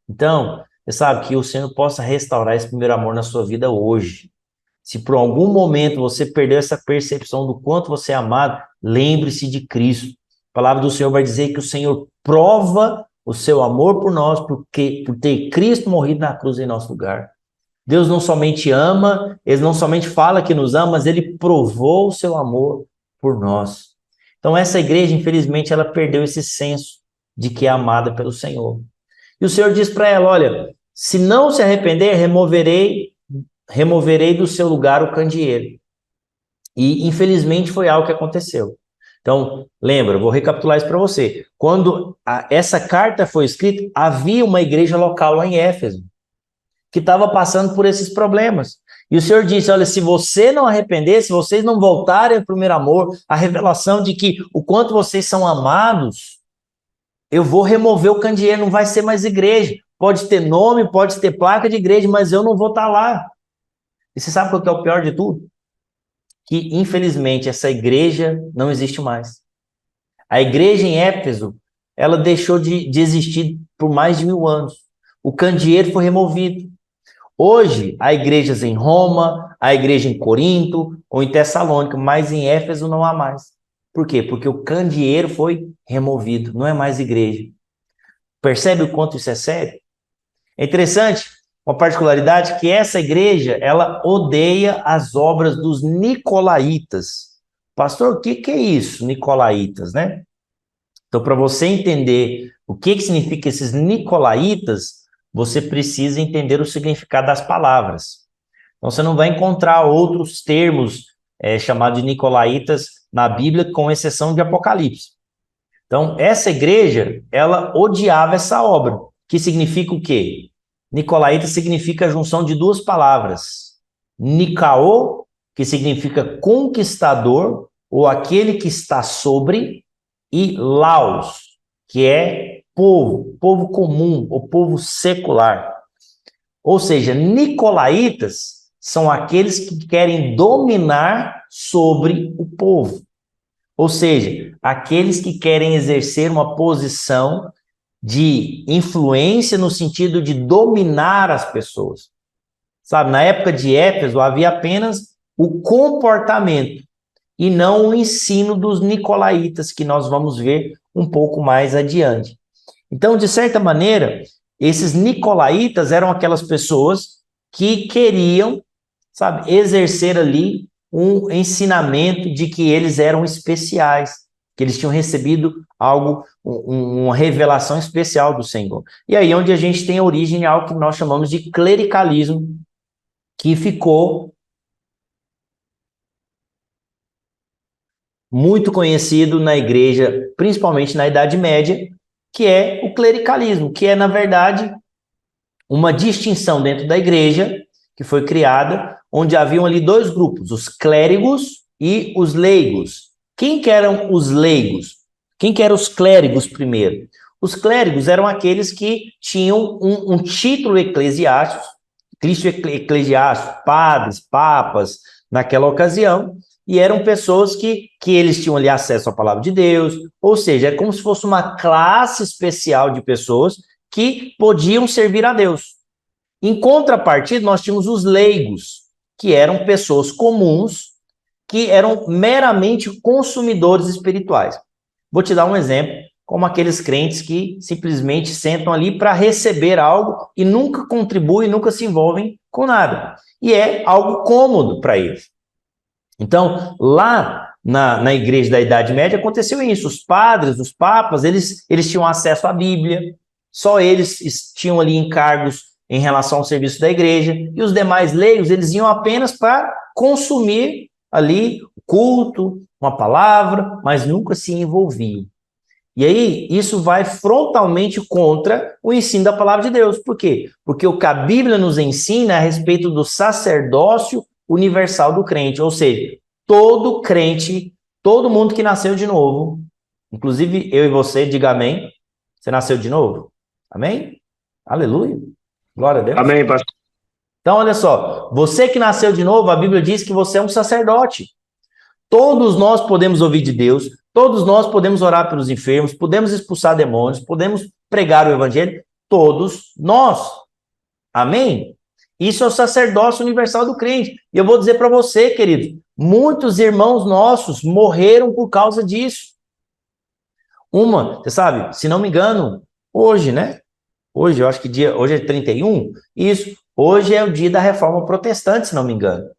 Então, você sabe que o Senhor possa restaurar esse primeiro amor na sua vida hoje. Se por algum momento você perdeu essa percepção do quanto você é amado, lembre-se de Cristo. A palavra do Senhor vai dizer que o Senhor prova o seu amor por nós, por ter Cristo morrido na cruz em nosso lugar. Deus não somente ama, Ele não somente fala que nos ama, mas Ele provou o seu amor por nós. Então essa igreja, infelizmente, ela perdeu esse senso de que é amada pelo Senhor. E o Senhor diz para ela, olha, se não se arrepender, removerei do seu lugar o candeeiro. E, infelizmente, foi algo que aconteceu. Então, lembra, vou recapitular isso para você. Quando essa carta foi escrita, havia uma igreja local lá em Éfeso, que estava passando por esses problemas. E o Senhor disse, olha, se você não arrepender, se vocês não voltarem ao primeiro amor, a revelação de que o quanto vocês são amados, eu vou remover o candeeiro, não vai ser mais igreja. Pode ter nome, pode ter placa de igreja, mas eu não vou estar lá. E você sabe qual que é o pior de tudo? Que, infelizmente, essa igreja não existe mais. A igreja em Éfeso, ela deixou de existir por mais de 1000 anos. O candeeiro foi removido. Hoje, há igrejas em Roma, há igreja em Corinto ou em Tessalônica, mas em Éfeso não há mais. Por quê? Porque o candeeiro foi removido, não é mais igreja. Percebe o quanto isso é sério? É interessante, uma particularidade, que essa igreja, ela odeia as obras dos nicolaítas. Pastor, o que é isso, nicolaítas, né? Então, para você entender o que significa esses nicolaítas, você precisa entender o significado das palavras. Então, você não vai encontrar outros termos chamados de nicolaítas na Bíblia, com exceção de Apocalipse. Então, essa igreja, ela odiava essa obra, que significa o quê? Nicolaíta significa a junção de duas palavras. Nicaô, que significa conquistador, ou aquele que está sobre, e Laos, que é povo, povo comum, ou povo secular. Ou seja, nicolaítas são aqueles que querem dominar sobre o povo. Ou seja, aqueles que querem exercer uma posição de influência no sentido de dominar as pessoas. Sabe, na época de Éfeso havia apenas o comportamento e não o ensino dos nicolaítas, que nós vamos ver um pouco mais adiante. Então, de certa maneira, esses nicolaítas eram aquelas pessoas que queriam, sabe, exercer ali um ensinamento de que eles eram especiais, que eles tinham recebido algo, uma revelação especial do Senhor. E aí onde a gente tem a origem de algo que nós chamamos de clericalismo, que ficou muito conhecido na igreja, principalmente na Idade Média, que é o clericalismo, que é, na verdade, uma distinção dentro da igreja que foi criada, onde haviam ali dois grupos, os clérigos e os leigos. Quem que eram os leigos? Quem que eram os clérigos primeiro? Os clérigos eram aqueles que tinham um título eclesiástico, padres, papas, naquela ocasião, e eram pessoas que eles tinham ali acesso à palavra de Deus, ou seja, é como se fosse uma classe especial de pessoas que podiam servir a Deus. Em contrapartida, nós tínhamos os leigos, que eram pessoas comuns, que eram meramente consumidores espirituais. Vou te dar um exemplo, como aqueles crentes que simplesmente sentam ali para receber algo e nunca contribuem, nunca se envolvem com nada. E é algo cômodo para eles. Então, lá na igreja da Idade Média aconteceu isso. Os padres, os papas, eles tinham acesso à Bíblia, só eles tinham ali encargos em relação ao serviço da igreja, e os demais leigos, eles iam apenas para consumir ali o culto, uma palavra, mas nunca se envolviam. E aí, isso vai frontalmente contra o ensino da palavra de Deus. Por quê? Porque o que a Bíblia nos ensina é a respeito do sacerdócio universal do crente, ou seja, todo crente, todo mundo que nasceu de novo, inclusive eu e você, diga amém, você nasceu de novo? Amém? Aleluia. Glória a Deus. Amém, pastor. Então, olha só, você que nasceu de novo, a Bíblia diz que você é um sacerdote. Todos nós podemos ouvir de Deus, todos nós podemos orar pelos enfermos, podemos expulsar demônios, podemos pregar o evangelho, todos nós. Amém? Isso é o sacerdócio universal do crente. E eu vou dizer para você, querido, muitos irmãos nossos morreram por causa disso. Você sabe, se não me engano, hoje, né? Hoje, eu acho que hoje é 31, isso. Hoje é o dia da Reforma Protestante, se não me engano.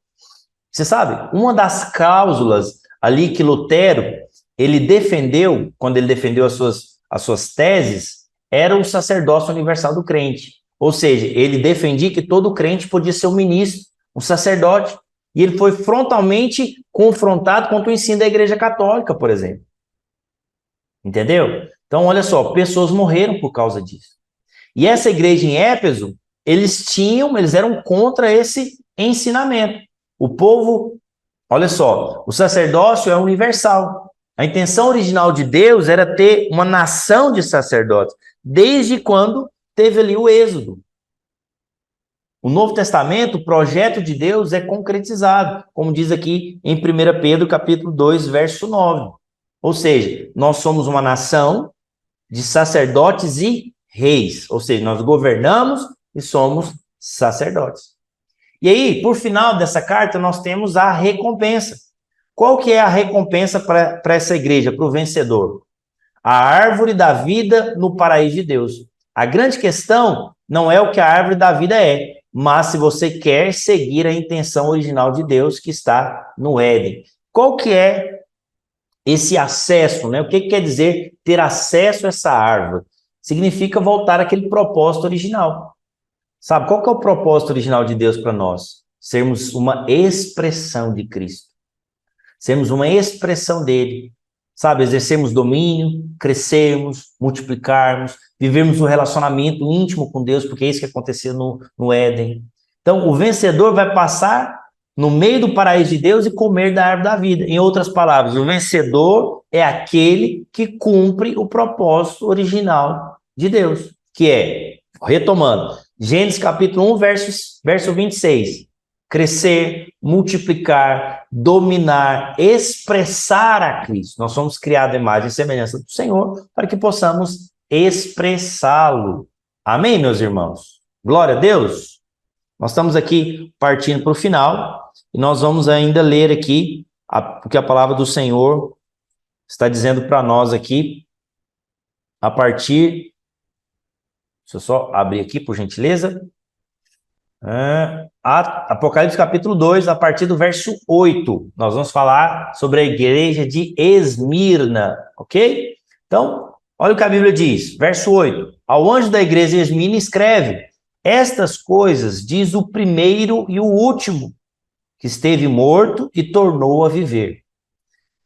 Você sabe, uma das cláusulas ali que Lutero, ele defendeu, quando ele defendeu as suas teses, era o sacerdócio universal do crente. Ou seja, ele defendia que todo crente podia ser um ministro, um sacerdote. E ele foi frontalmente confrontado contra o ensino da Igreja Católica, por exemplo. Entendeu? Então, olha só, pessoas morreram por causa disso. E essa igreja em Éfeso, eles eram contra esse ensinamento. O povo, olha só, o sacerdócio é universal. A intenção original de Deus era ter uma nação de sacerdotes, desde quando teve ali o Êxodo. O Novo Testamento, o projeto de Deus é concretizado, como diz aqui em 1 Pedro, capítulo 2, verso 9. Ou seja, nós somos uma nação de sacerdotes e reis, ou seja, nós governamos e somos sacerdotes. E aí, por final dessa carta, nós temos a recompensa. Qual que é a recompensa para essa igreja, para o vencedor? A árvore da vida no paraíso de Deus. A grande questão não é o que a árvore da vida é, mas se você quer seguir a intenção original de Deus que está no Éden. Qual que é esse acesso, né? O que quer dizer ter acesso a essa árvore? Significa voltar àquele propósito original. Sabe, qual que é o propósito original de Deus para nós? Sermos uma expressão de Cristo. Sermos uma expressão dele. Sabe, exercermos domínio, crescermos, multiplicarmos, vivermos um relacionamento íntimo com Deus, porque é isso que aconteceu no Éden. Então, o vencedor vai passar no meio do paraíso de Deus e comer da árvore da vida. Em outras palavras, o vencedor é aquele que cumpre o propósito original de Deus, que é, retomando, Gênesis capítulo 1, verso 26, crescer, multiplicar, dominar, expressar a Cristo. Nós somos criados à imagem e semelhança do Senhor para que possamos expressá-lo. Amém, meus irmãos? Glória a Deus! Nós estamos aqui partindo para o final e nós vamos ainda ler aqui o que a palavra do Senhor está dizendo para nós aqui a partir... Deixa eu só abrir aqui, por gentileza. Apocalipse capítulo 2, a partir do verso 8. Nós vamos falar sobre a igreja de Esmirna, ok? Então, olha o que a Bíblia diz, verso 8. Ao anjo da igreja de Esmirna escreve: estas coisas diz o primeiro e o último, que esteve morto e tornou a viver.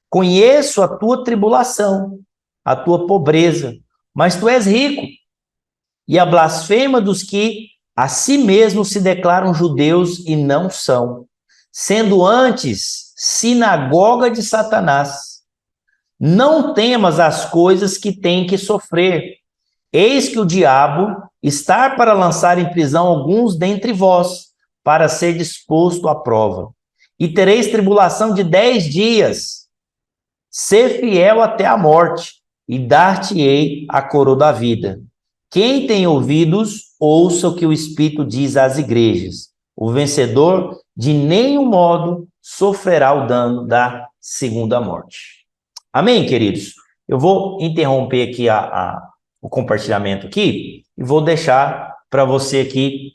Conheço a tua tribulação, a tua pobreza, mas tu és rico, e a blasfema dos que a si mesmos se declaram judeus e não são, sendo antes sinagoga de Satanás. Não temas as coisas que tem que sofrer. Eis que o diabo está para lançar em prisão alguns dentre vós, para ser disposto à prova. E tereis tribulação de 10 dias. Ser fiel até a morte, e dar-te-ei a coroa da vida. Quem tem ouvidos, ouça o que o Espírito diz às igrejas. O vencedor, de nenhum modo, sofrerá o dano da segunda morte. Amém, queridos? Eu vou interromper aqui o compartilhamento aqui e vou deixar para você aqui,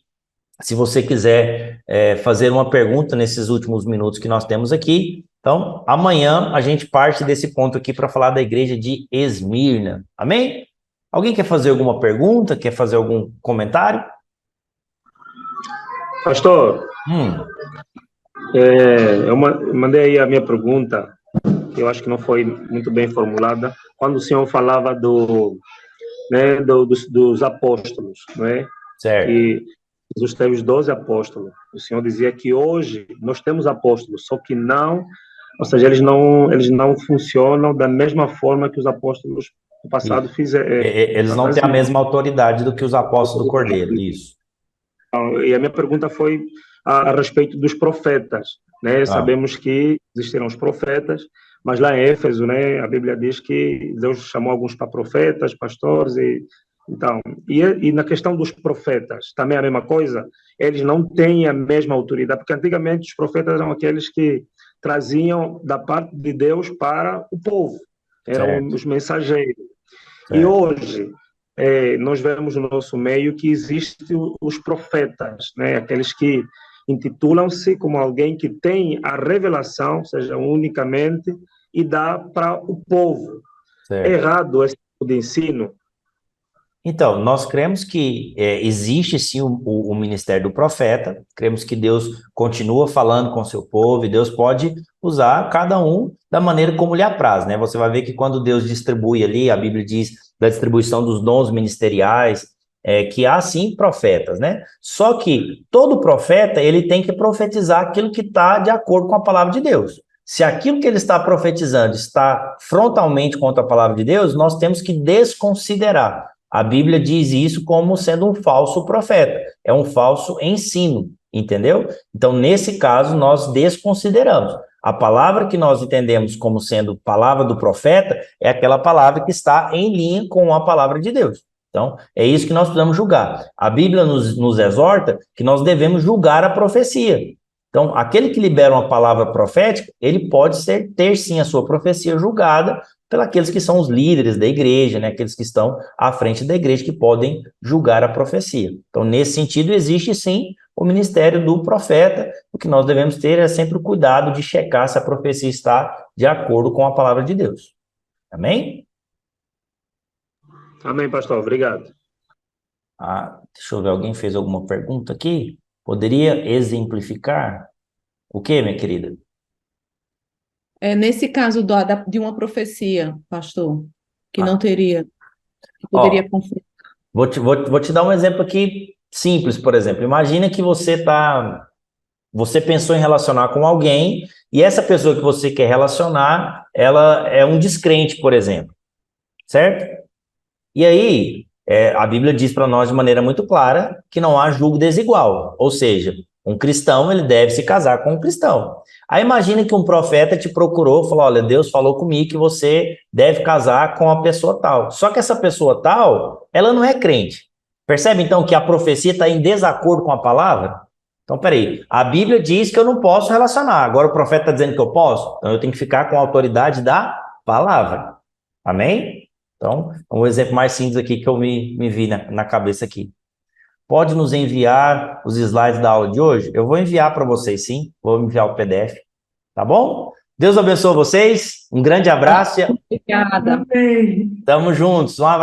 se você quiser fazer uma pergunta nesses últimos minutos que nós temos aqui. Então, amanhã a gente parte desse ponto aqui para falar da igreja de Esmirna. Amém? Alguém quer fazer alguma pergunta? Quer fazer algum comentário? Pastor, eu mandei aí a minha pergunta, que eu acho que não foi muito bem formulada, quando o senhor falava dos apóstolos, não é? Certo. Que Jesus teve os 12 apóstolos. O senhor dizia que hoje nós temos apóstolos, só que não, ou seja, eles não funcionam da mesma forma que os apóstolos do passado fizeram. Eles não têm a mesma autoridade do que os apóstolos do Cordeiro, isso. E a minha pergunta foi a respeito dos profetas, né? Sabemos que existiram os profetas, mas lá em Éfeso, né, a Bíblia diz que Deus chamou alguns para profetas, pastores, e na questão dos profetas, também a mesma coisa, eles não têm a mesma autoridade, porque antigamente os profetas eram aqueles que traziam da parte de Deus para o povo, eram os mensageiros. Certo. E hoje, nós vemos no nosso meio que existem os profetas, né? Aqueles que intitulam-se como alguém que tem a revelação, ou seja, unicamente, e dá para o povo. Certo. É errado esse tipo de ensino? Então, nós cremos que existe sim o ministério do profeta, cremos que Deus continua falando com o seu povo e Deus pode usar cada um da maneira como lhe apraz, né? Você vai ver que quando Deus distribui ali, a Bíblia diz da distribuição dos dons ministeriais, que há sim profetas, né? Só que todo profeta, ele tem que profetizar aquilo que está de acordo com a palavra de Deus. Se aquilo que ele está profetizando está frontalmente contra a palavra de Deus, nós temos que desconsiderar. A Bíblia diz isso como sendo um falso profeta, é um falso ensino, entendeu? Então, nesse caso, nós desconsideramos. A palavra que nós entendemos como sendo palavra do profeta é aquela palavra que está em linha com a palavra de Deus. Então, é isso que nós precisamos julgar. A Bíblia nos exorta que nós devemos julgar a profecia. Então, aquele que libera uma palavra profética, ele pode ter sim a sua profecia julgada pelos que são os líderes da igreja, né? Aqueles que estão à frente da igreja que podem julgar a profecia. Então, nesse sentido, existe sim o ministério do profeta. O que nós devemos ter é sempre o cuidado de checar se a profecia está de acordo com a palavra de Deus. Amém? Amém, pastor. Obrigado. Deixa eu ver, alguém fez alguma pergunta aqui? Poderia exemplificar? O quê, minha querida? Nesse caso de uma profecia, pastor, que não Ah. teria, que Ó, poderia conflitar. Vou te dar um exemplo aqui simples, por exemplo. Imagina que você pensou em relacionar com alguém e essa pessoa que você quer relacionar, ela é um descrente, por exemplo, certo? E aí, a Bíblia diz para nós de maneira muito clara que não há julgo desigual, ou seja, um cristão ele deve se casar com um cristão. Aí imagina que um profeta te procurou, falou, olha, Deus falou comigo que você deve casar com a pessoa tal. Só que essa pessoa tal, ela não é crente. Percebe então que a profecia está em desacordo com a palavra? Então, peraí, a Bíblia diz que eu não posso relacionar, agora o profeta está dizendo que eu posso? Então eu tenho que ficar com a autoridade da palavra. Amém? Então, um exemplo mais simples aqui que eu me vi na cabeça aqui. Pode nos enviar os slides da aula de hoje? Eu vou enviar para vocês, sim. Vou enviar o PDF. Tá bom? Deus abençoe vocês. Um grande abraço. Obrigada. Tamo juntos. Um abraço.